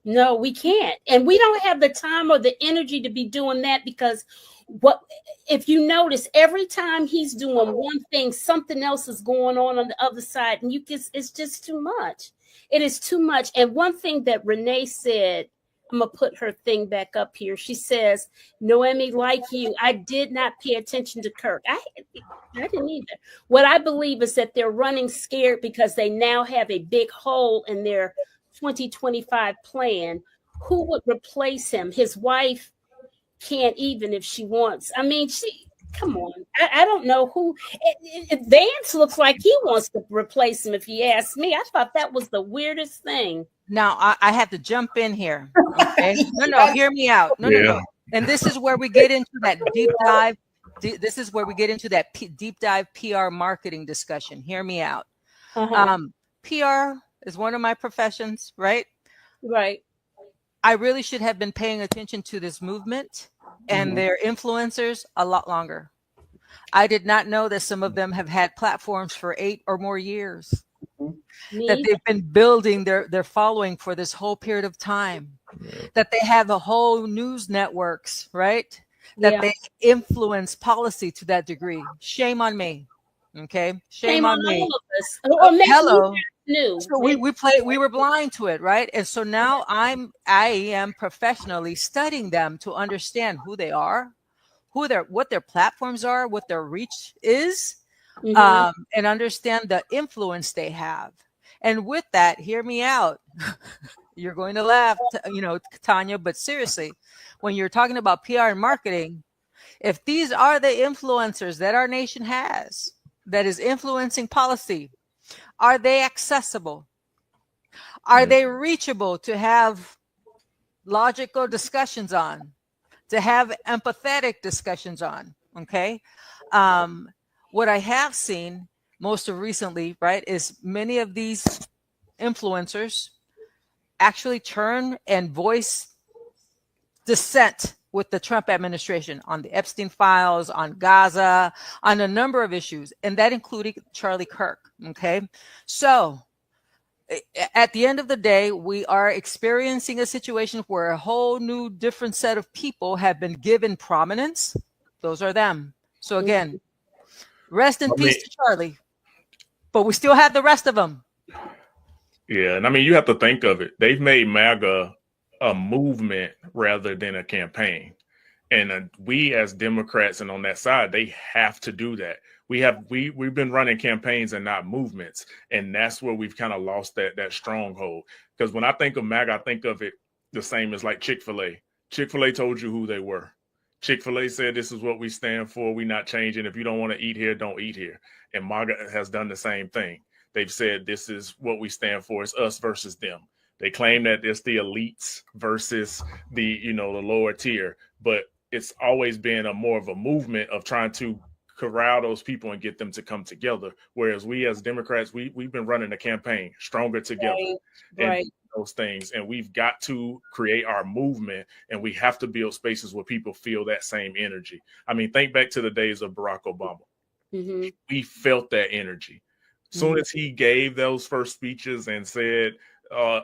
No, we can't. And we don't have the time or the energy to be doing that, because what if you notice, every time he's doing one thing, something else is going on the other side, and it's just too much. It is too much. And one thing that Renee said, I'm gonna put her thing back up here. She says, Noemi, like you, I did not pay attention to Kirk. I didn't either. What I believe is that they're running scared because they now have a big hole in their 2025 plan. Who would replace him? His wife can't, even if she wants. I mean, come on. I don't know who. Vance looks like he wants to replace him, if you ask me. I thought that was the weirdest thing. Now, I have to jump in here. Okay. No, hear me out. No. And this is where we get into that deep dive. This is where we get into that deep dive PR marketing discussion. Hear me out. PR is one of my professions, right? Right. I really should have been paying attention to this movement and their influencers a lot longer. I did not know that some of them have had platforms for 8 or more years. That they've been building their following for this whole period of time. That they have a whole news networks, right? That they influence policy to that degree. Shame on me. Okay. Shame on me. All of us. Or maybe hello. New. So we were blind to it, right? And so now I am professionally studying them to understand who they are, what their platforms are, what their reach is, and understand the influence they have. And with that, hear me out. You're going to laugh, Tanya, but seriously, when you're talking about PR and marketing, if these are the influencers that our nation has, that is influencing policy, are they accessible? Are they reachable to have logical discussions on, to have empathetic discussions on? Okay. What I have seen most recently, right, is many of these influencers actually turn and voice dissent with the Trump administration on the Epstein files, on Gaza, on a number of issues, and that included Charlie Kirk. Okay. So at the end of the day, we are experiencing a situation where a whole new different set of people have been given prominence. Those are them. So again, rest in peace to Charlie, but we still have the rest of them. Yeah. And I mean, you have to think of it. They've made MAGA a movement rather than a campaign. And we as Democrats and on that side, they have to do that. We've been running campaigns and not movements. And that's where we've kind of lost that stronghold. Because when I think of MAGA, I think of it the same as like Chick-fil-A. Chick-fil-A told you who they were. Chick-fil-A said, this is what we stand for. We're not changing. If you don't want to eat here, don't eat here. And MAGA has done the same thing. They've said, this is what we stand for. It's us versus them. They claim that it's the elites versus the lower tier, but it's always been more of a movement of trying to corral those people and get them to come together. Whereas we as Democrats, we've been running a campaign, Stronger Together, and those things. And we've got to create our movement, and we have to build spaces where people feel that same energy. I mean, think back to the days of Barack Obama. We felt that energy. As soon as he gave those first speeches and said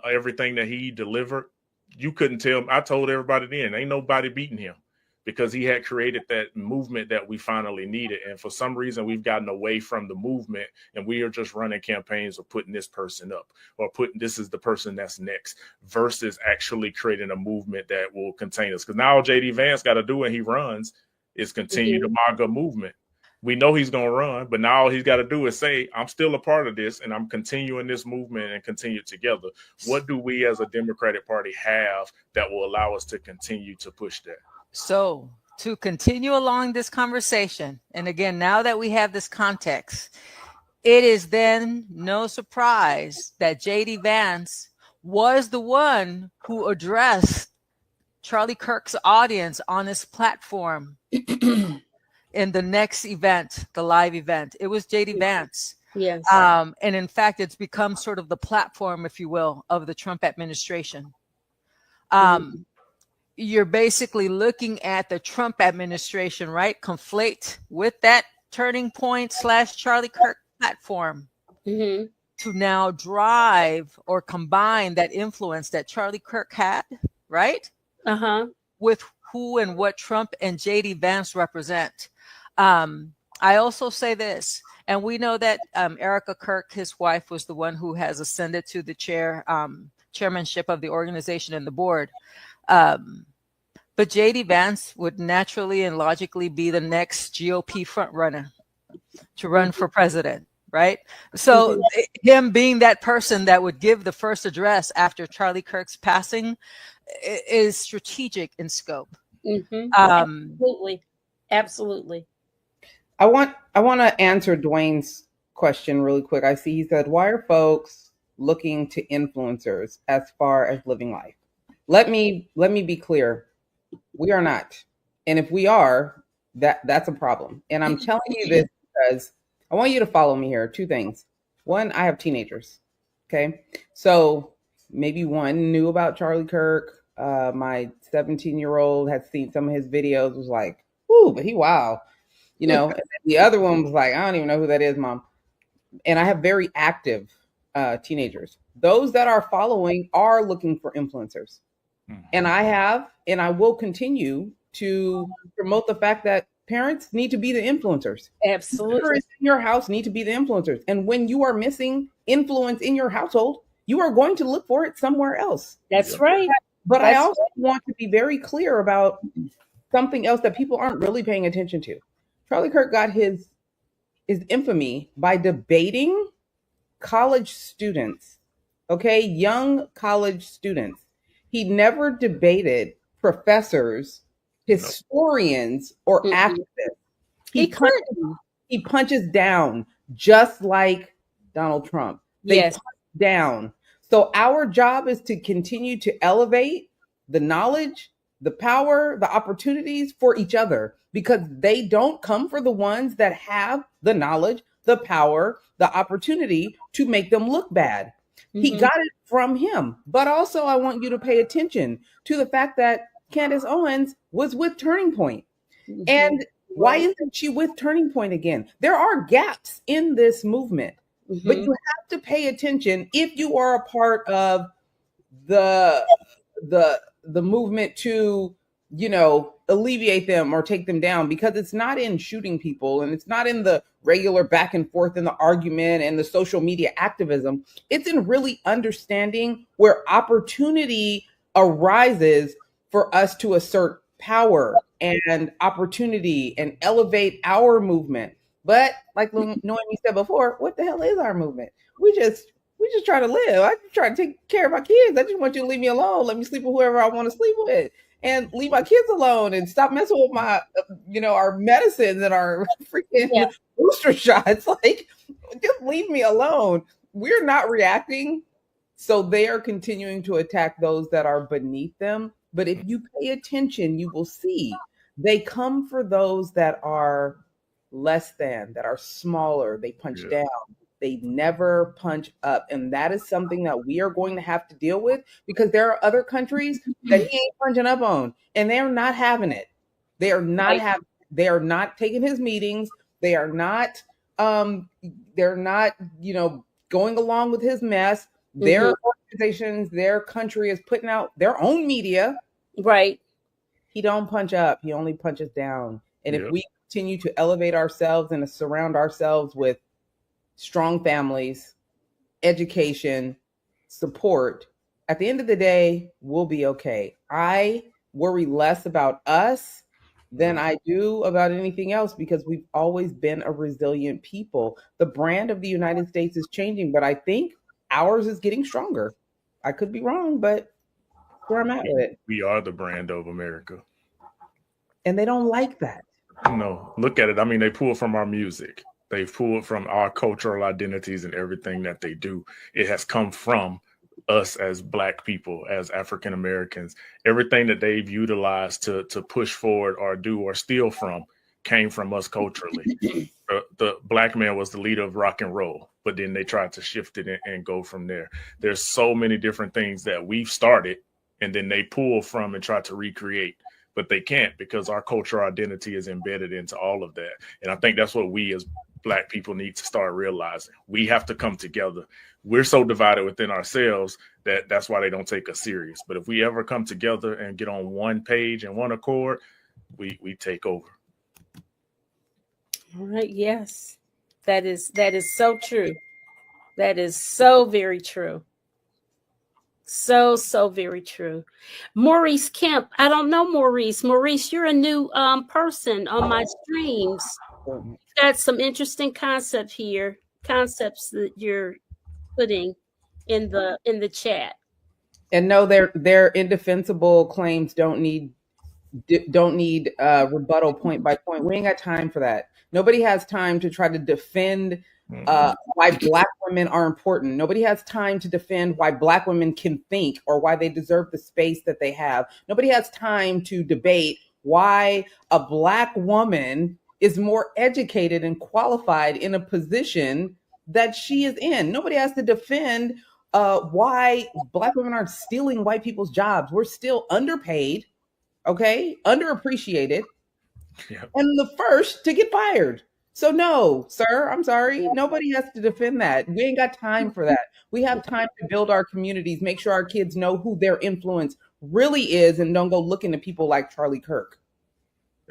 everything that he delivered, you couldn't tell. I told everybody then, ain't nobody beating him, because he had created that movement that we finally needed. And for some reason, we've gotten away from the movement, and we are just running campaigns of putting this person up or putting this is the person that's next versus actually creating a movement that will contain us. Because now all JD Vance got to do when he runs is continue the MAGA movement. We know he's going to run, but now all he's got to do is say, I'm still a part of this and I'm continuing this movement and continue together. What do we as a Democratic Party have that will allow us to continue to push that? So to continue along this conversation, and again, now that we have this context, it is then no surprise that JD Vance was the one who addressed Charlie Kirk's audience on his platform in the next event, the live event. It was JD Vance. Yes. And in fact, it's become sort of the platform, if you will, of the Trump administration. You're basically looking at the Trump administration, right? Conflate with that Turning Point / Charlie Kirk platform to now drive or combine that influence that Charlie Kirk had, right? With who and what Trump and JD Vance represent. I also say this, and we know that Erica Kirk, his wife, was the one who has ascended to the chairmanship of the organization and the board. But JD Vance would naturally and logically be the next GOP frontrunner to run for president, right? So him being that person that would give the first address after Charlie Kirk's passing is strategic in scope. Absolutely. I want to answer Dwayne's question really quick. I see he said, "Why are folks looking to influencers as far as living life?" Let me be clear. We are not. And if we are, that's a problem. And I'm telling you this because I want you to follow me here. Two things. One, I have teenagers. Okay. So maybe one knew about Charlie Kirk. My 17-year-old had seen some of his videos, was like, "Ooh, but he wow." You know, and the other one was like, "I don't even know who that is, Mom." And I have very active teenagers. Those that are following are looking for influencers. And I have, and I will continue to promote the fact that parents need to be the influencers. Absolutely. Parents in your house need to be the influencers. And when you are missing influence in your household, you are going to look for it somewhere else. That's right. But I also want to be very clear about something else that people aren't really paying attention to. Charlie Kirk got his infamy by debating college students, okay, young college students. He never debated professors, historians, or activists. He punches down just like Donald Trump. They punch down. So our job is to continue to elevate the knowledge, the power, the opportunities for each other, because they don't come for the ones that have the knowledge, the power, the opportunity to make them look bad. He got it from him. But also I want you to pay attention to the fact that Candace Owens was with Turning Point. And why isn't she with Turning Point again? There are gaps in this movement, but you have to pay attention if you are a part of the movement to, you know, alleviate them or take them down, because it's not in shooting people and it's not in the regular back and forth in the argument and the social media activism. It's in really understanding where opportunity arises for us to assert power and opportunity and elevate our movement. But like Noemi said before, what the hell is our movement? We just try to live. I just try to take care of my kids. I just want you to leave me alone. Let me sleep with whoever I want to sleep with, and leave my kids alone, and stop messing with my, our medicines and our freaking booster shots. Like, just leave me alone. We're not reacting. So they are continuing to attack those that are beneath them. But if you pay attention, you will see they come for those that are less than, that are smaller. They punch down. They never punch up. And that is something that we are going to have to deal with, because there are other countries that he ain't punching up on, and they're not having it. They are not they are not taking his meetings. They are not going along with his mess. Their organizations, their country is putting out their own media. Right. He don't punch up. He only punches down. And if we continue to elevate ourselves and to surround ourselves with strong families, education, support, at the end of the day, we'll be okay. I worry less about us than I do about anything else, because we've always been a resilient people. The brand of the United States is changing, but I think ours is getting stronger. I could be wrong, but where I'm at with it. We are the brand of America. And they don't like that. No, look at it. I mean, they pull from our music. They've pulled from our cultural identities and everything that they do. It has come from us as Black people, as African Americans. Everything that they've utilized to push forward or do or steal from came from us culturally. The Black man was the leader of rock and roll, but then they tried to shift it and go from there. There's so many different things that we've started and then they pull from and try to recreate, but they can't because our cultural identity is embedded into all of that. And I think that's what we as Black people need to start realizing. We have to come together. We're so divided within ourselves that's why they don't take us serious. But if we ever come together and get on one page and one accord, we take over. All right. Yes, that is so true. That is so very true. So very true. Maurice Kemp. I don't know Maurice. Maurice, you're a new person on my streams. Got some interesting concepts that you're putting in the chat. And no, their indefensible claims don't need rebuttal point by point. We ain't got time for that. Nobody has time to try to defend why Black women are important. Nobody has time to defend why Black women can think or why they deserve the space that they have. Nobody has time to debate why a Black woman is more educated and qualified in a position that she is in. Nobody has to defend why Black women aren't stealing white people's jobs. We're still underpaid, okay, underappreciated, and the first to get fired. So no, sir, I'm sorry. Nobody has to defend that. We ain't got time for that. We have time to build our communities, make sure our kids know who their influence really is and don't go looking to people like Charlie Kirk.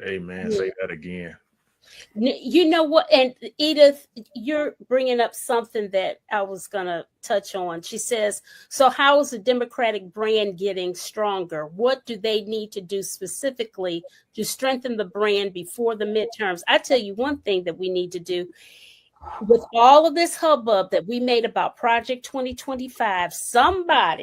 Amen. Say that again. You know what? And Edith, you're bringing up something that I was going to touch on. She says, so how is the Democratic brand getting stronger? What do they need to do specifically to strengthen the brand before the midterms? I tell you one thing that we need to do with all of this hubbub that we made about Project 2025, some of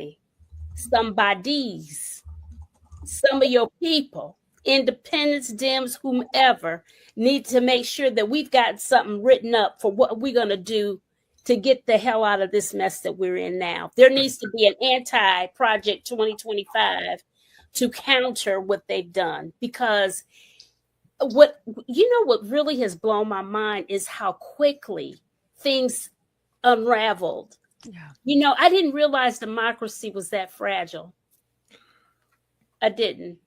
your people, independents, Dems, whomever, need to make sure that we've got something written up for what we're going to do to get the hell out of this mess that we're in now. There needs to be an anti-Project 2025 to counter what they've done, because what really has blown my mind is how quickly things unraveled. Yeah. I didn't realize democracy was that fragile. I didn't.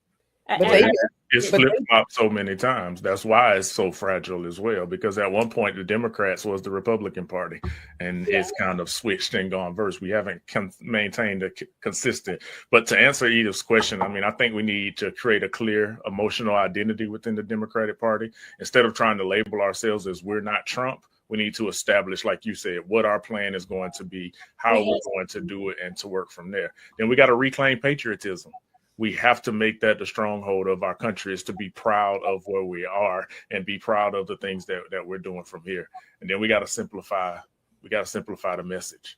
It's flip-flopped so many times. That's why it's so fragile as well, because at one point the Democrats was the Republican Party, and it's kind of switched and gone verse. We haven't maintained a consistent. But to answer Edith's question, I mean, I think we need to create a clear emotional identity within the Democratic Party. Instead of trying to label ourselves as we're not Trump, we need to establish, like you said, what our plan is going to be, how we're going to do it, and to work from there. Then we got to reclaim patriotism. We have to make that the stronghold of our country, is to be proud of where we are and be proud of the things that we're doing from here. And then we got to simplify. We got to simplify the message.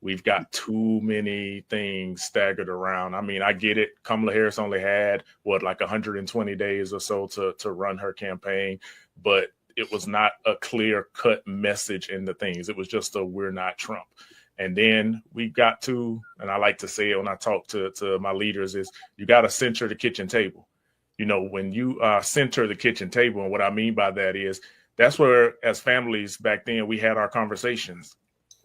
We've got too many things staggered around. I mean, I get it. Kamala Harris only had like 120 days or so to run her campaign, but it was not a clear cut message in the things. It was just we're not Trump. And then we got to, and I like to say it when I talk to my leaders, is you got to center the kitchen table. When you center the kitchen table, and what I mean by that is that's where, as families back then, we had our conversations.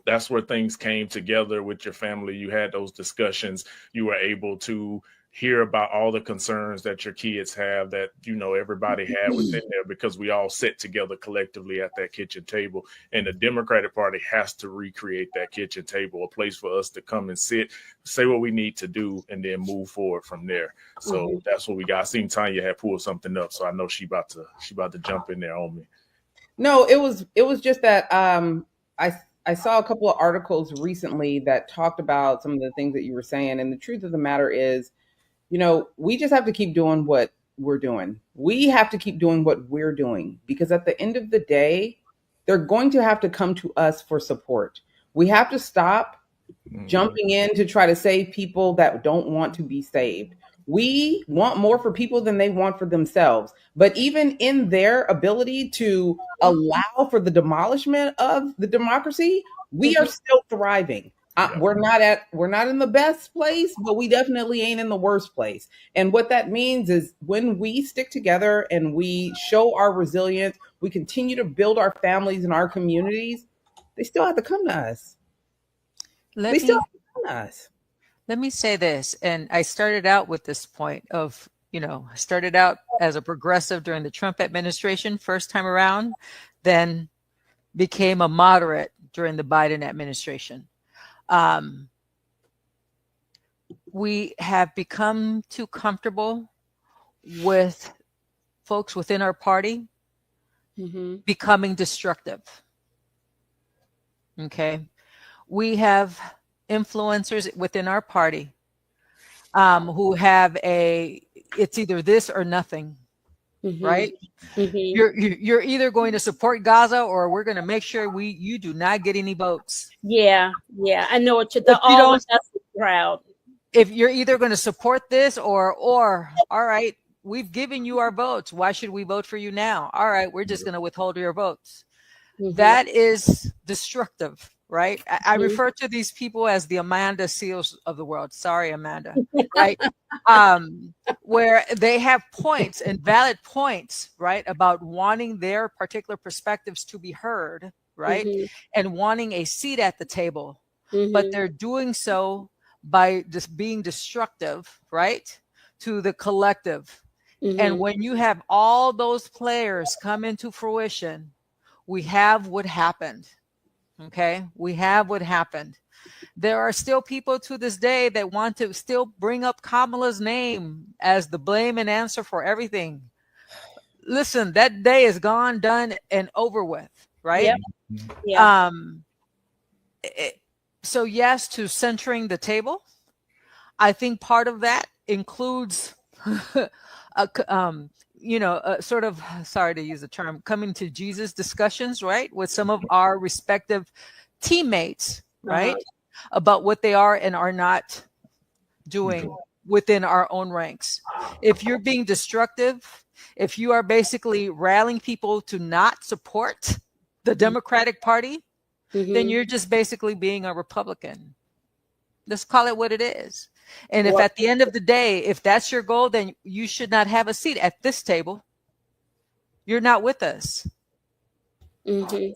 That's where things came together with your family. You had those discussions. You were able to hear about all the concerns that your kids have, that everybody had within there, because we all sit together collectively at that kitchen table. And the Democratic Party has to recreate that kitchen table, a place for us to come and sit, say what we need to do, and then move forward from there. So that's what we got. I seen Tanya had pulled something up, so I know she about to jump in there on me. No, it was just that I saw a couple of articles recently that talked about some of the things that you were saying, and the truth of the matter is, we just have to keep doing what we're doing. We have to keep doing what we're doing, because at the end of the day, they're going to have to come to us for support. We have to stop jumping in to try to save people that don't want to be saved. We want more for people than they want for themselves. But even in their ability to allow for the demolishment of the democracy, we are still thriving. We're not in the best place, but we definitely ain't in the worst place. And what that means is when we stick together and we show our resilience, we continue to build our families and our communities. They still have to come to us. They Let still me have to come to us. let me say this, and I started out with this point of, I started out as a progressive during the Trump administration first time around, then became a moderate during the Biden administration. We have become too comfortable with folks within our party becoming destructive. Okay. We have influencers within our party who have it's either this or nothing, right? You're either going to support Gaza or we're going to make sure you do not get any votes. Yeah, I know what If you all don't- the crowd. If you're either going to support this or all right, we've given you our votes. Why should we vote for you now? All right, we're just going to withhold your votes. That is destructive, right? I refer to these people as the Amanda Seals of the world. Sorry, Amanda, right? Where they have points and valid points, right, about wanting their particular perspectives to be heard, right, and wanting a seat at the table, but they're doing so by just being destructive, right, to the collective. And when you have all those players come into fruition, we have what happened. Okay. We have what happened. There are still people to this day that want to still bring up Kamala's name as the blame and answer for everything. Listen, that day is gone, done, and over with, right? Yeah. So yes, to centering the table. I think part of that includes sort of, sorry to use the term, coming to Jesus discussions, right, with some of our respective teammates, right, about what they are and are not doing within our own ranks. If you're being destructive, if you are basically rallying people to not support the Democratic Party, then you're just basically being a Republican. Let's call it what it is. And if at the end of the day, if that's your goal, then you should not have a seat at this table. You're not with us. I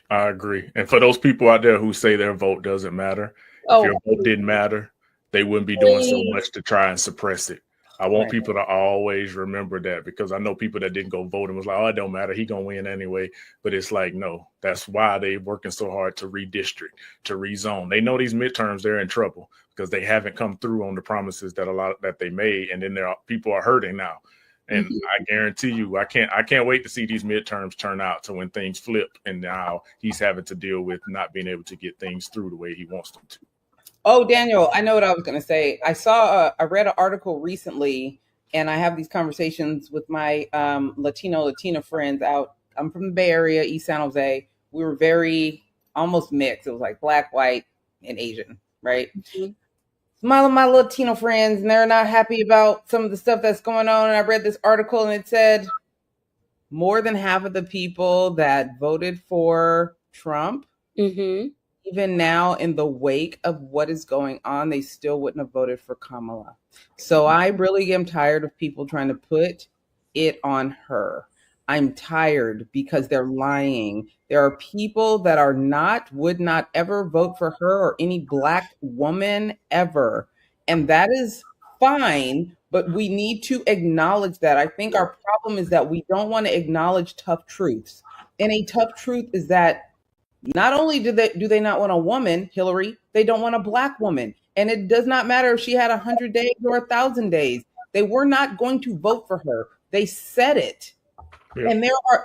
agree. And for those people out there who say their vote doesn't matter, if your vote didn't matter, they wouldn't be doing so much to try and suppress it. I want people to always remember that, because I know people that didn't go vote and was like, oh, it don't matter, he gonna win anyway. But it's like, no, that's why they're working so hard to redistrict, to rezone. They know these midterms, they're in trouble because they haven't come through on the promises that they made, and then people are hurting now. And I guarantee you, I can't wait to see these midterms turn out to when things flip, and now he's having to deal with not being able to get things through the way he wants them to. Oh, Daniel, I know what I was going to say. I read an article recently, and I have these conversations with my Latina friends out. I'm from the Bay Area, East San Jose. We were very almost mixed. It was like black, white, and Asian, right? My Latino friends, and they're not happy about some of the stuff that's going on. And I read this article, and it said more than half of the people that voted for Trump, even now in the wake of what is going on, they still wouldn't have voted for Kamala. So I really am tired of people trying to put it on her. I'm tired because they're lying. There are people that would not ever vote for her or any Black woman ever. And that is fine, but we need to acknowledge that. I think our problem is that we don't want to acknowledge tough truths. And a tough truth is that not only do they not want a woman, Hillary, they don't want a Black woman. And it does not matter if she had 100 days or 1,000 days. They were not going to vote for her. They said it. Yeah.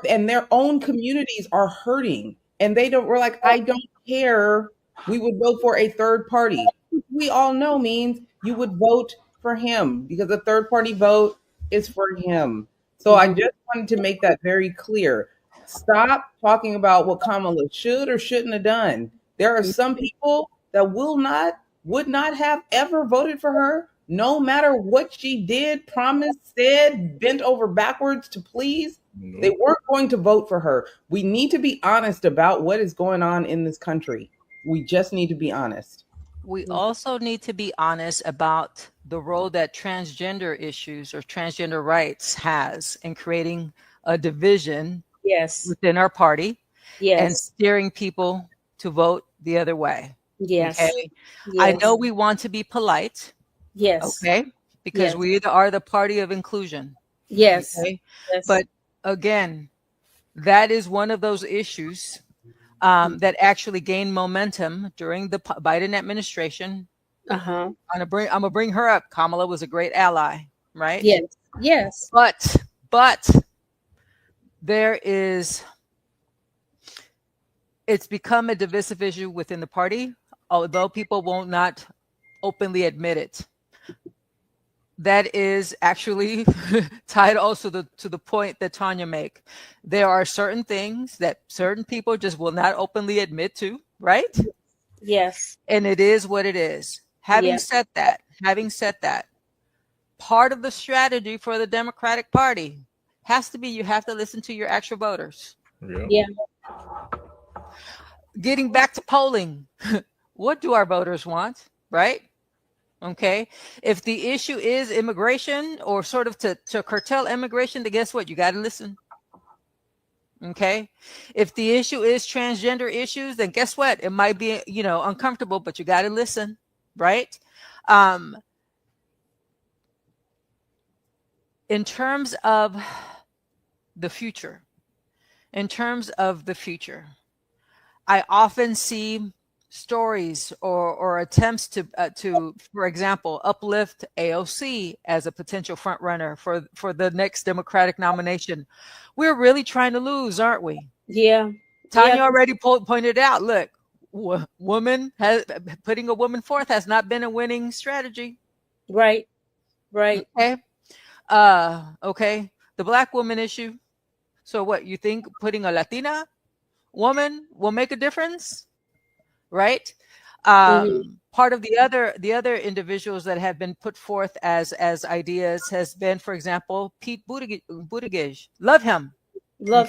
And their own communities are hurting. And we're like, I don't care. We would vote for a third party. We all know means you would vote for him because a third party vote is for him. So I just wanted to make that very clear. Stop talking about what Kamala should or shouldn't have done. There are some people that would not have ever voted for her, no matter what she did, promised, said, bent over backwards to please. They weren't going to vote for her. We need to be honest about what is going on in this country. We just need to be honest. We also need to be honest about the role that transgender issues or transgender rights has in creating a division Yes. within our party and Yes. steering people to vote the other way. Yes. Okay. I Yes. know we want to be polite. Yes. Okay. Because Yes. we are the party of inclusion. Yes. Okay. Yes. But again, that is one of those issues that actually gained momentum during the Biden administration. Uh-huh. I'm gonna bring her up. Kamala was a great ally, right? Yes. Yes. But it's become a divisive issue within the party, although people will not openly admit it. That is actually tied also to the point that Tanya make. There are certain things that certain people just will not openly admit to, right? Yes. And it is what it is. Having said that, part of the strategy for the Democratic Party has to be you have to listen to your actual voters. Yeah. Getting back to polling, what do our voters want, right? Okay. If the issue is immigration or sort of to curtail immigration, then guess what? You got to listen. Okay. If the issue is transgender issues, then guess what? It might be, uncomfortable, but you got to listen. Right. In terms of the future, I often see stories or attempts to, for example, uplift AOC as a potential front runner for the next Democratic nomination. We're really trying to lose, aren't we? Yeah. Tanya already pointed out. Look, putting a woman forth has not been a winning strategy. Right. Right. Okay. Okay. The Black woman issue. So what, you think putting a Latina woman will make a difference? Right. Part of the other individuals that have been put forth as ideas has been, for example, Pete Buttigieg. Love him. Love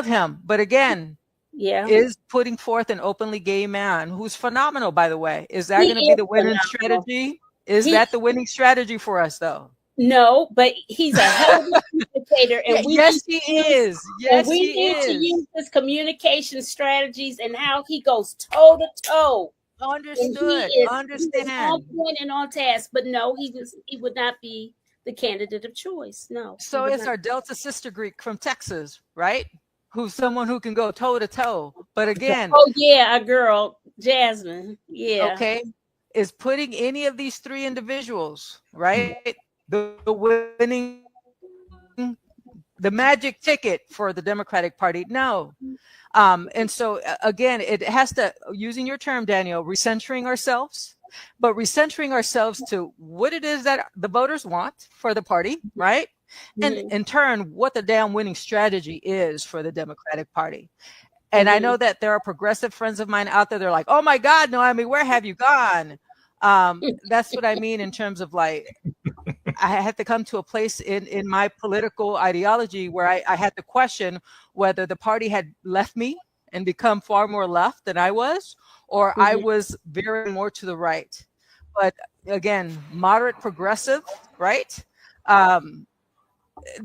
him. But again, is putting forth an openly gay man who's phenomenal, by the way. Is that going to be the winning strategy? Is that the winning strategy for us, though? No, but he's a hell of a communicator, and yes, he is. Yes, we need to use his communication strategies and how he goes toe to toe. Understood. Understand. On point and on task, but no, he would not be the candidate of choice. No. So it's our Delta sister Greek from Texas, right? Who's someone who can go toe to toe. But again, oh yeah, our girl Jasmine. Yeah. Okay, is putting any of these three individuals, right? The winning, the magic ticket for the Democratic Party? No. And so again, it has to, using your term, Daniel, recentering ourselves, but recentering ourselves to what it is that the voters want for the party, right? And in turn, what the damn winning strategy is for the Democratic Party. And I know that there are progressive friends of mine out there. They're like, oh my God, Noemi, where have you gone? That's what I mean in terms of like, I had to come to a place in my political ideology where I had to question whether the party had left me and become far more left than I was, or I was veering more to the right. But again, moderate progressive, right?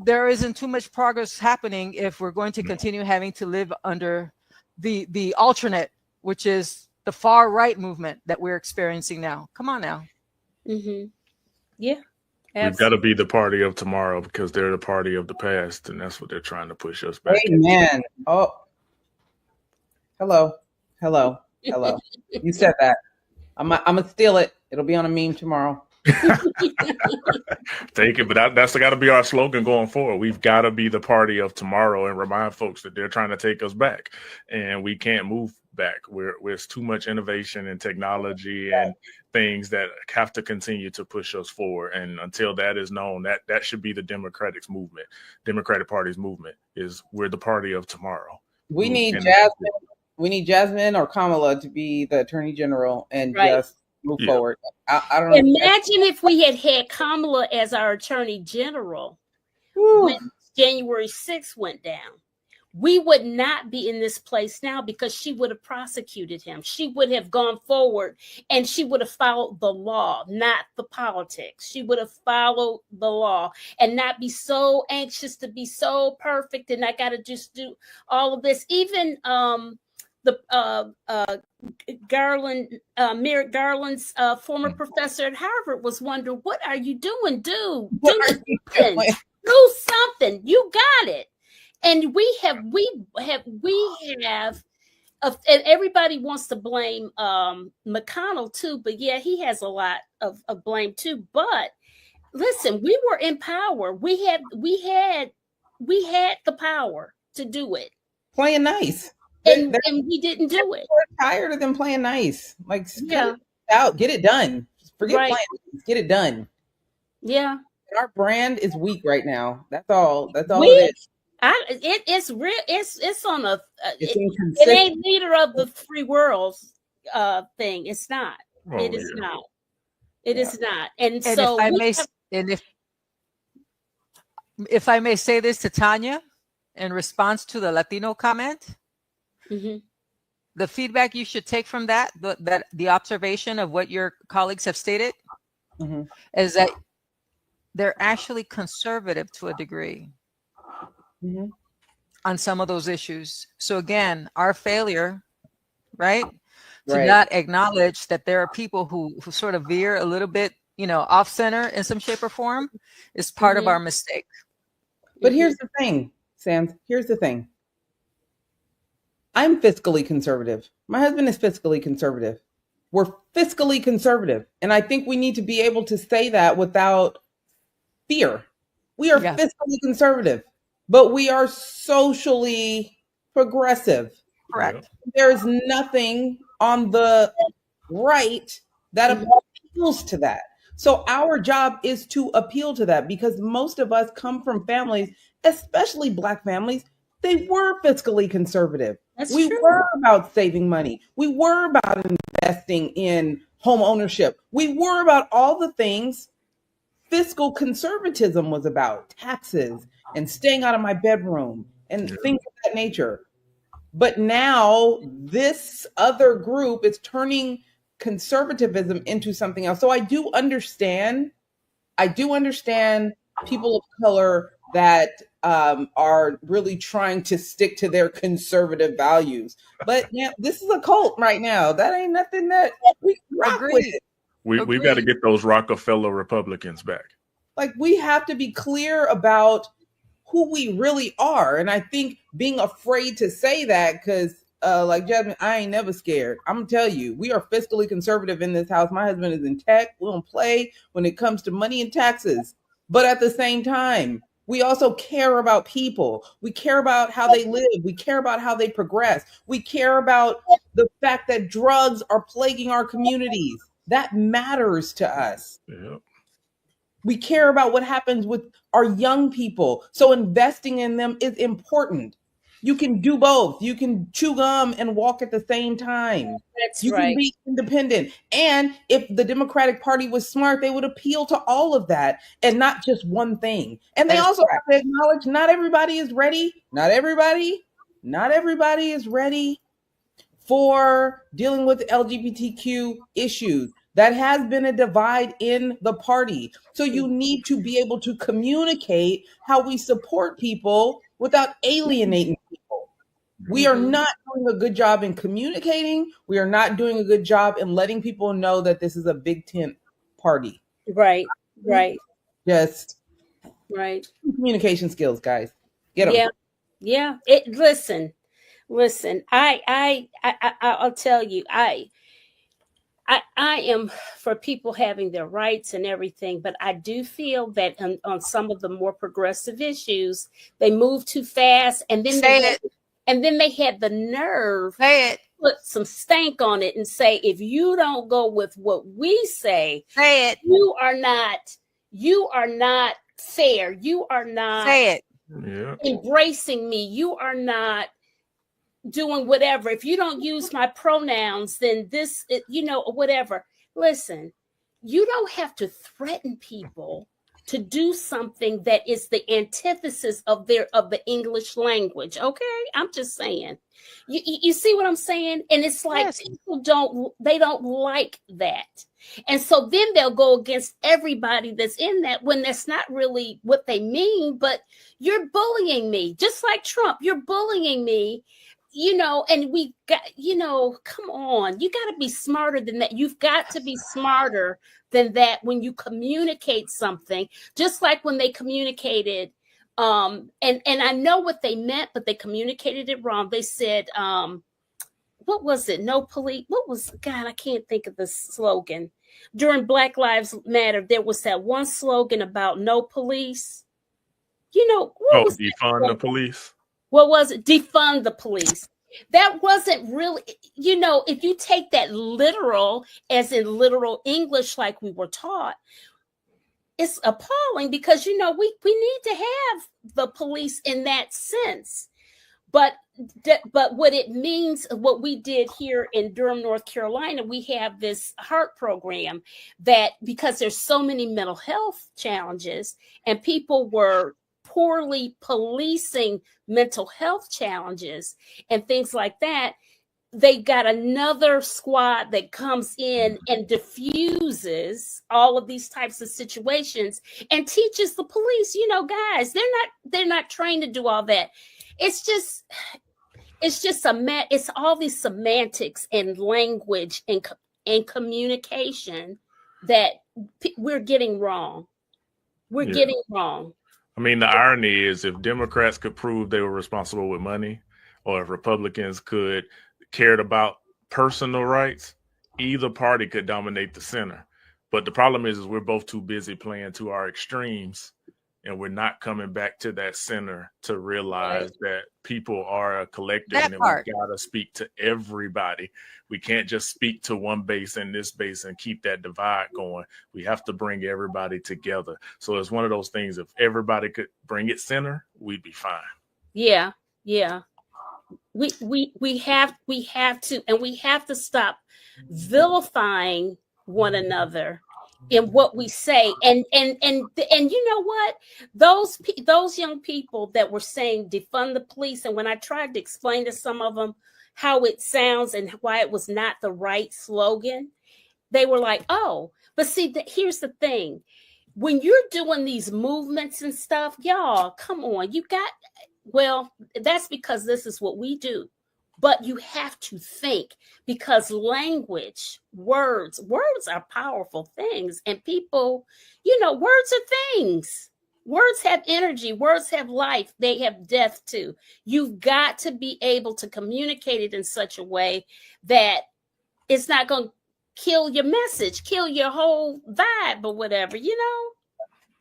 There isn't too much progress happening if we're going to continue having to live under the alternate, which is the far right movement that we're experiencing now. Come on now. Yeah. Absolutely. We've got to be the party of tomorrow because they're the party of the past, and that's what they're trying to push us back. Amen. Oh, hello. You said that. I'm gonna steal it. It'll be on a meme tomorrow. Take it, but that's got to be our slogan going forward. We've got to be the party of tomorrow and remind folks that they're trying to take us back, and we can't move back. There's too much innovation and technology and things that have to continue to push us forward. And until that is known, that should be the Democratic Party's movement. Is we're the party of tomorrow. We need Jasmine. We need Jasmine or Kamala to be the Attorney General and just move forward. I don't know. Imagine if we had Kamala as our Attorney General when January 6th went down. we would not be in this place now, because she would have prosecuted him. She would have gone forward, and she would have followed the law, not the politics. She would have followed the law and not be so anxious to be so perfect. And I got to just do all of this. Even Merrick Garland's former professor at Harvard was wondering, what are you doing? Do something. You got it. And we have, and everybody wants to blame McConnell too, but yeah, he has a lot of blame too. But listen, we were in power. We had the power to do it. Playing nice. And we didn't do it. We're tired of them playing nice. Like, yeah, out, get it done. Forget right. playing nice, get it done. Yeah. And our brand is weak right now. That's all it is. It's real. It's on a. It ain't leader of the free worlds thing. It's not. Oh, it is not. It is not. And so, if I may say this to Tanya, in response to the Latino comment, the feedback you should take from that the observation of what your colleagues have stated, is that they're actually conservative to a degree. On some of those issues. So again, our failure, right, to not acknowledge that there are people who sort of veer a little bit, off center in some shape or form, is part of our mistake. But here's the thing, Sam. Here's the thing. I'm fiscally conservative. My husband is fiscally conservative. We're fiscally conservative. And I think we need to be able to say that without fear. We are fiscally conservative, but we are socially progressive. Correct. There is nothing on the right that appeals to that. So our job is to appeal to that, because most of us come from families, especially Black families, they were fiscally conservative. We were about saving money. We were about investing in home ownership. We were about all the things fiscal conservatism was about, taxes and staying out of my bedroom and things of that nature. But now this other group is turning conservatism into something else. So I do understand people of color that are really trying to stick to their conservative values. But yeah, this is a cult right now. That ain't nothing that we rock with. We've got to get those Rockefeller Republicans back. Like, we have to be clear about who we really are. And I think being afraid to say that, because like Jasmine, I ain't never scared. I'm gonna tell you, we are fiscally conservative in this house. My husband is in tech. We don't play when it comes to money and taxes. But at the same time, we also care about people. We care about how they live. We care about how they progress. We care about the fact that drugs are plaguing our communities. That matters to us. Yeah. We care about what happens with our young people. So investing in them is important. You can do both. You can chew gum and walk at the same time. You can be independent. And if the Democratic Party was smart, they would appeal to all of that and not just one thing. And they also have to acknowledge not everybody is ready. Not everybody is ready for dealing with LGBTQ issues. That has been a divide in the party. So you need to be able to communicate how we support people without alienating people. We are not doing a good job in communicating. We are not doing a good job in letting people know that this is a big tent party. Right. Just communication skills, guys. Get them. Yeah. Listen. I'll tell you, I am for people having their rights and everything, but I do feel that on some of the more progressive issues, they move too fast, and then they had the nerve to put some stank on it and say, if you don't go with what we say, you are not fair. You are not embracing me. You are not doing whatever. If you don't use my pronouns, then whatever. Listen, you don't have to threaten people to do something that is the antithesis of the English language. Okay, I'm just saying. You see what I'm saying? And it's like Yes. people don't like that. And so then they'll go against everybody that's in that when that's not really what they mean, but you're bullying me, just like Trump. You're bullying me, and we got, come on, you got to be smarter than that. You've got to be smarter than that when you communicate something, just like when they communicated. And I know what they meant, but they communicated it wrong. They said, what was it? No police. What was, God, I can't think of the slogan. During Black Lives Matter, there was that one slogan about no police. What was defund the police. What was it? Defund the police. That wasn't really, if you take that literal, as in literal English, like we were taught, it's appalling because, we need to have the police in that sense. But what it means, what we did here in Durham, North Carolina, we have this heart program that, because there's so many mental health challenges and people were poorly policing mental health challenges and things like that, they got another squad that comes in and diffuses all of these types of situations and teaches the police, guys, they're not trained to do all that. It's just it's all these semantics and language and communication that we're getting wrong. We're getting wrong. I mean, the irony is if Democrats could prove they were responsible with money, or if Republicans cared about personal rights, either party could dominate the center. But the problem is we're both too busy playing to our extremes, and we're not coming back to that center to realize that people are a collective and we got to speak to everybody. We can't just speak to one base and this base and keep that divide going. We have to bring everybody together. So it's one of those things, if everybody could bring it center, we'd be fine. Yeah. Yeah. We have to, and we have to stop vilifying one another in what we say, and you know what, those young people that were saying defund the police, and when I tried to explain to some of them how it sounds and why it was not the right slogan, they were like, oh, but see, here's the thing, when you're doing these movements and stuff, y'all, come on, that's because this is what we do. But you have to think, because language, words are powerful things. And people, words are things. Words have energy. Words have life. They have death too. You've got to be able to communicate it in such a way that it's not going to kill your message, kill your whole vibe or whatever,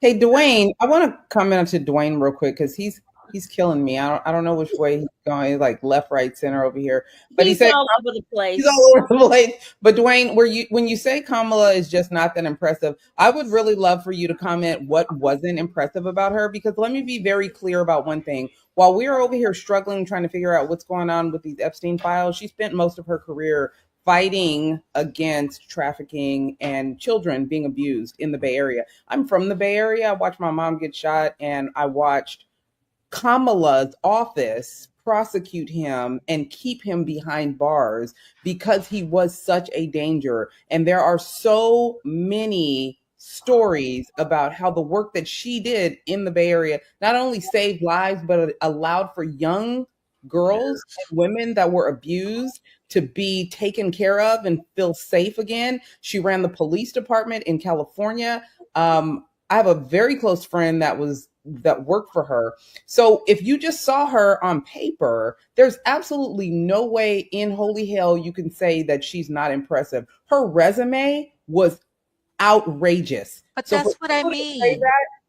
Hey, Dwayne, I want to comment to Dwayne real quick because he's killing me. I don't know which way he's going. He's like left, right, center over here. But he said all over the place. He's all over the place. But Dwayne, when you say Kamala is just not that impressive, I would really love for you to comment what wasn't impressive about her. Because let me be very clear about one thing. While we are over here struggling, trying to figure out what's going on with these Epstein files, she spent most of her career fighting against trafficking and children being abused in the Bay Area. I'm from the Bay Area. I watched my mom get shot, and I watched Kamala's office prosecute him and keep him behind bars because he was such a danger. And there are so many stories about how the work that she did in the Bay Area not only saved lives, but allowed for young girls and women that were abused to be taken care of and feel safe again. She ran the police department in California. I have a very close friend that worked for her. So if you just saw her on paper, there's absolutely no way in holy hell you can say that she's not impressive. Her resume was outrageous. But that's what I mean.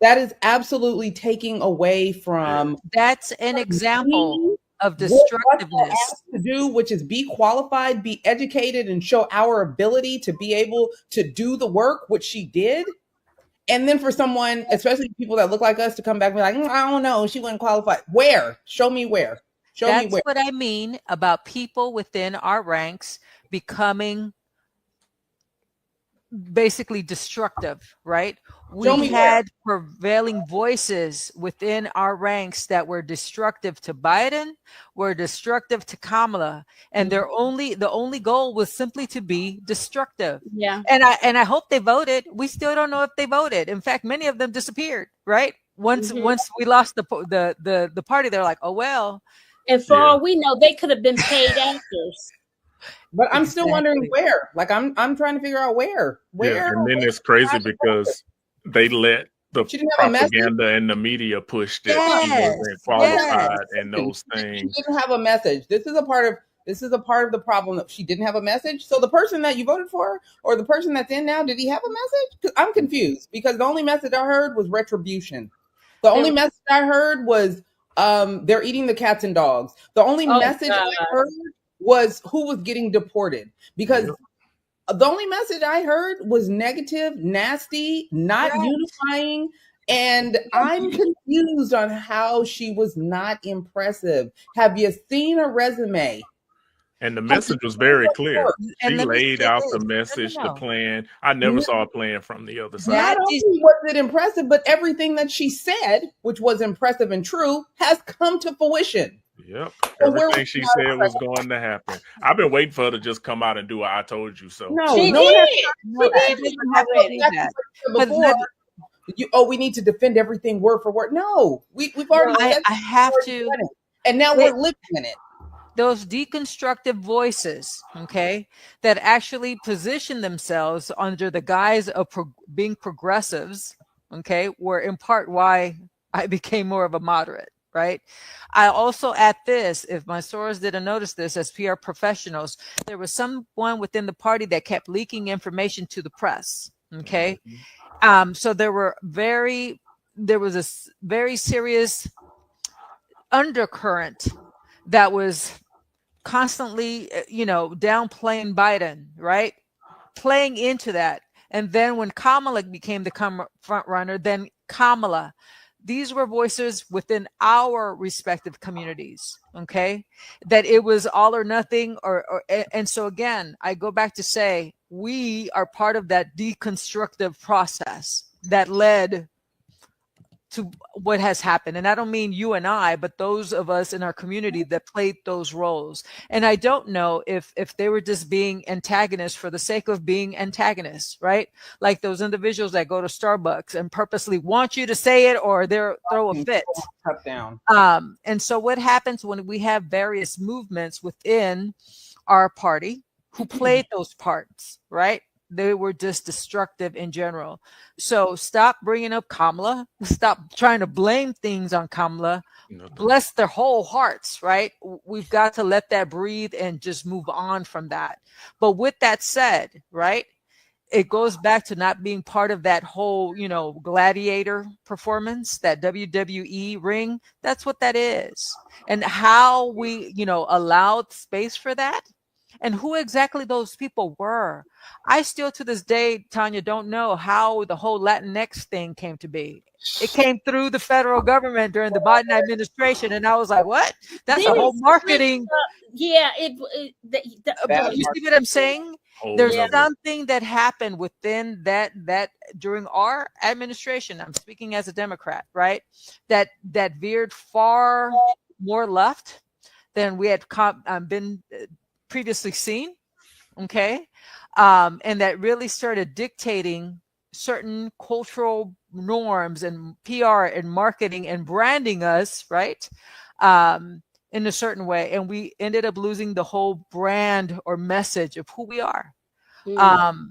That is absolutely taking away from. That's an example of destructiveness. To do, which is be qualified, be educated, and show our ability to be able to do the work, which she did. And then for someone, especially people that look like us, to come back and be like, I don't know, she wasn't qualified. Where? Show me where. That's what I mean about people within our ranks becoming basically destructive, right? Show We me had prevailing voices within our ranks that were destructive to Biden, were destructive to Kamala, and the only goal was simply to be destructive. Yeah. And I hope they voted. We still don't know if they voted. In fact, many of them disappeared, right? Once we lost the party, they're like, oh well. And for all we know, they could have been paid actors. But I'm still wondering where. Like I'm trying to figure out where. Yeah, and then it's crazy because they let the She didn't have a message? propaganda and the media push that she Yes, wasn't qualified and those She things. didn't have a message. This is a part of the problem that she didn't have a message. So the person that you voted for, or the person that's in now, did he have a message? 'Cause I'm confused because the only message I heard was retribution. The only message I heard was they're eating the cats and dogs. The only message I heard was who was getting deported, because the only message I heard was negative, nasty, not unifying. And I'm confused on how she was not impressive. Have you seen a resume? And the message was very clear. And She let me laid say out this. the message, No. the plan. I never saw a plan from the other side. Not only was it impressive, but everything that she said, which was impressive and true, has come to fruition. Yep. Everything she said was going to happen. I've been waiting for her to just come out and do what I told you so. No, She no one has did. No, she didn't have to do that. Before, we need to defend everything word for word. No, we've already said I have to, and now we're living in it. Those deconstructive voices, okay, that actually position themselves under the guise of being progressives, okay, were in part why I became more of a moderate, right? I also, at this, if my sources didn't notice this, as PR professionals, there was someone within the party that kept leaking information to the press, okay? So there was a very serious undercurrent that was constantly, downplaying Biden, right? Playing into that. And then when Kamala became the front runner, then Kamala. These were voices within our respective communities, okay? That it was all or nothing, and so again, I go back to say, we are part of that deconstructive process that led to what has happened. And I don't mean you and I, but those of us in our community that played those roles. And I don't know if they were just being antagonists for the sake of being antagonists, right? Like those individuals that go to Starbucks and purposely want you to say it, or they're throw a fit. Cut down. And so what happens when we have various movements within our party who played those parts, right? They were just destructive in general. So stop bringing up Kamala. Stop trying to blame things on Kamala. Bless their whole hearts, right? We've got to let that breathe and just move on from that. But with that said, right, it goes back to not being part of that whole, gladiator performance, that WWE ring. That's what that is. And how we, allowed space for that. And who exactly those people were. I still to this day, Tanya, don't know how the whole Latinx thing came to be. It came through the federal government during the Biden administration. And I was like, what? That's a whole marketing. Yeah. You see what I'm saying? There's something that happened within that during our administration. I'm speaking as a Democrat, right? That veered far more left than we had been previously seen, okay, and that really started dictating certain cultural norms and PR and marketing and branding us, right, in a certain way, and we ended up losing the whole brand or message of who we are.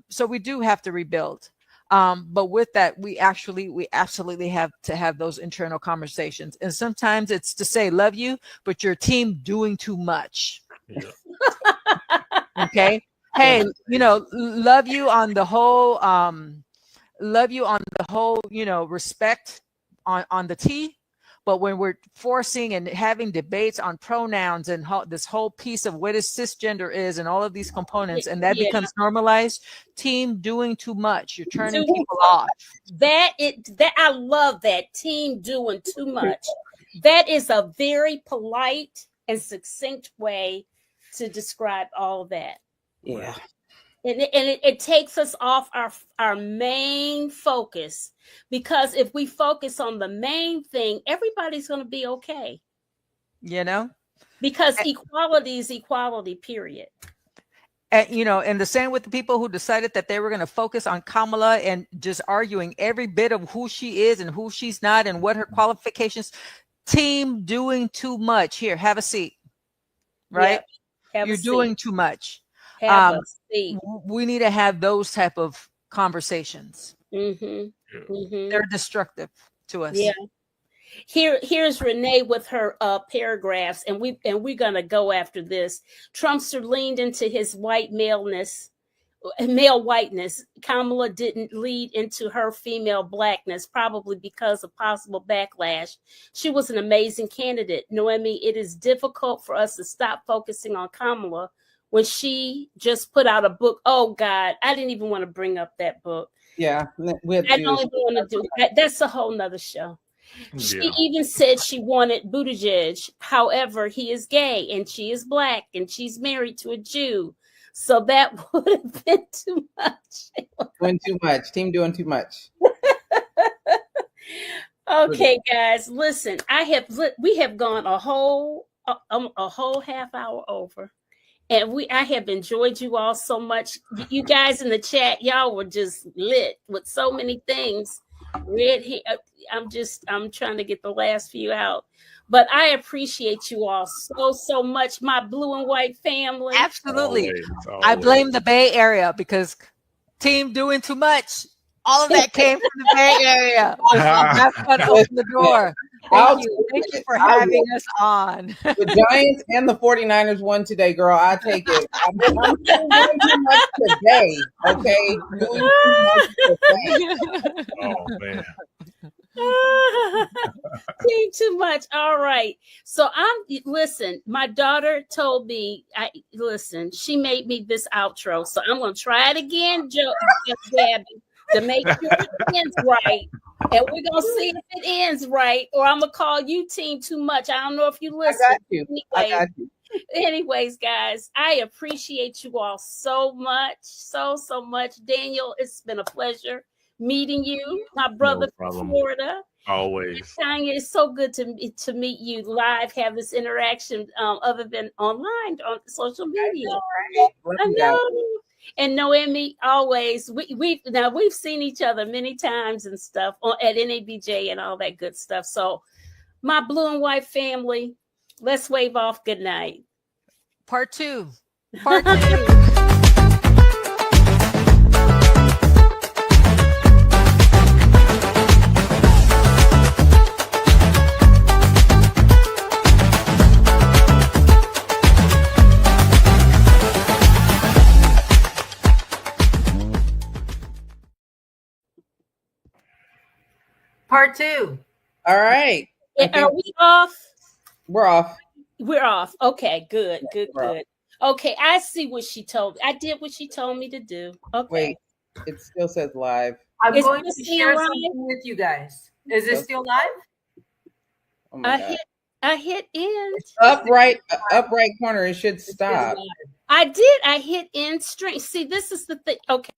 So we do have to rebuild. But with that, we absolutely have to have those internal conversations, and sometimes it's to say love you, but your team doing too much. Yeah. Okay. Hey, love you on the whole, respect on the T. But when we're forcing and having debates on pronouns and this whole piece of what is cisgender is and all of these components, and that becomes normalized, team doing too much. You're turning people off. That I love that, team doing too much. That is a very polite and succinct way to describe all of that. Yeah. it takes us off our main focus, because if we focus on the main thing, everybody's going to be okay. You know, because equality is equality, period. And, you know, and the same with the people who decided that they were going to focus on Kamala and just arguing every bit of who she is and who she's not and what her qualifications. Team doing too much. Here, have a seat. Right? Yep. You're doing too much. Have a seat. We need to have those type of conversations. Mm-hmm. They're destructive to us. Yeah. Here's Renee with her paragraphs, and we're gonna go after this. Trumpster leaned into his male whiteness. Kamala didn't lead into her female blackness, probably because of possible backlash. She was an amazing candidate. Noemi, it is difficult for us to stop focusing on Kamala when she just put out a book. Oh God, I didn't even want to bring up that book. Yeah, I don't even want to do that. That's a whole nother show. She even said she wanted Buttigieg. However, he is gay and she is black and she's married to a Jew. So that would have been too much. Doing too much. Team doing too much. Okay, guys, listen. We have gone a whole half hour over. And I have enjoyed you all so much. You guys in the chat, y'all were just lit with so many things. I'm trying to get the last few out. But I appreciate you all so much, my blue and white family. Absolutely. Always. I blame the Bay Area because team doing too much. All of that came from the Bay Area. That's what opened the door. Thank you for having us on. The Giants and the 49ers won today, girl. I take it. I'm doing too much today. Okay? Doing too much today. Oh, man. Too much. All right. So listen, my daughter told me, she made me this outro. So I'm going to try it again, Gabby, to make sure it ends right. And we're going to see if it ends right, or I'm going to call you Team Too Much. I don't know if you listen. I got you. Anyways, guys, I appreciate you all so much. So much. Daniel, it's been a pleasure meeting you, my brother from Florida. Always. Tanya, it's so good to meet you live, have this interaction other than online on social media. I know. And Noemi, always, we've seen each other many times and stuff at NABJ and all that good stuff. So my blue and white family, let's wave off good night. Part 2. Part 2. All right. Are we off? We're off. We're off. Okay, good. Okay, I see what she told me. I did what she told me to do. Okay. Wait, it still says live. I'm going to share something with you guys. Is it still live? Oh my God. I hit end. Upright corner. It should stop. I did. I hit end string. See, this is the thing. Okay.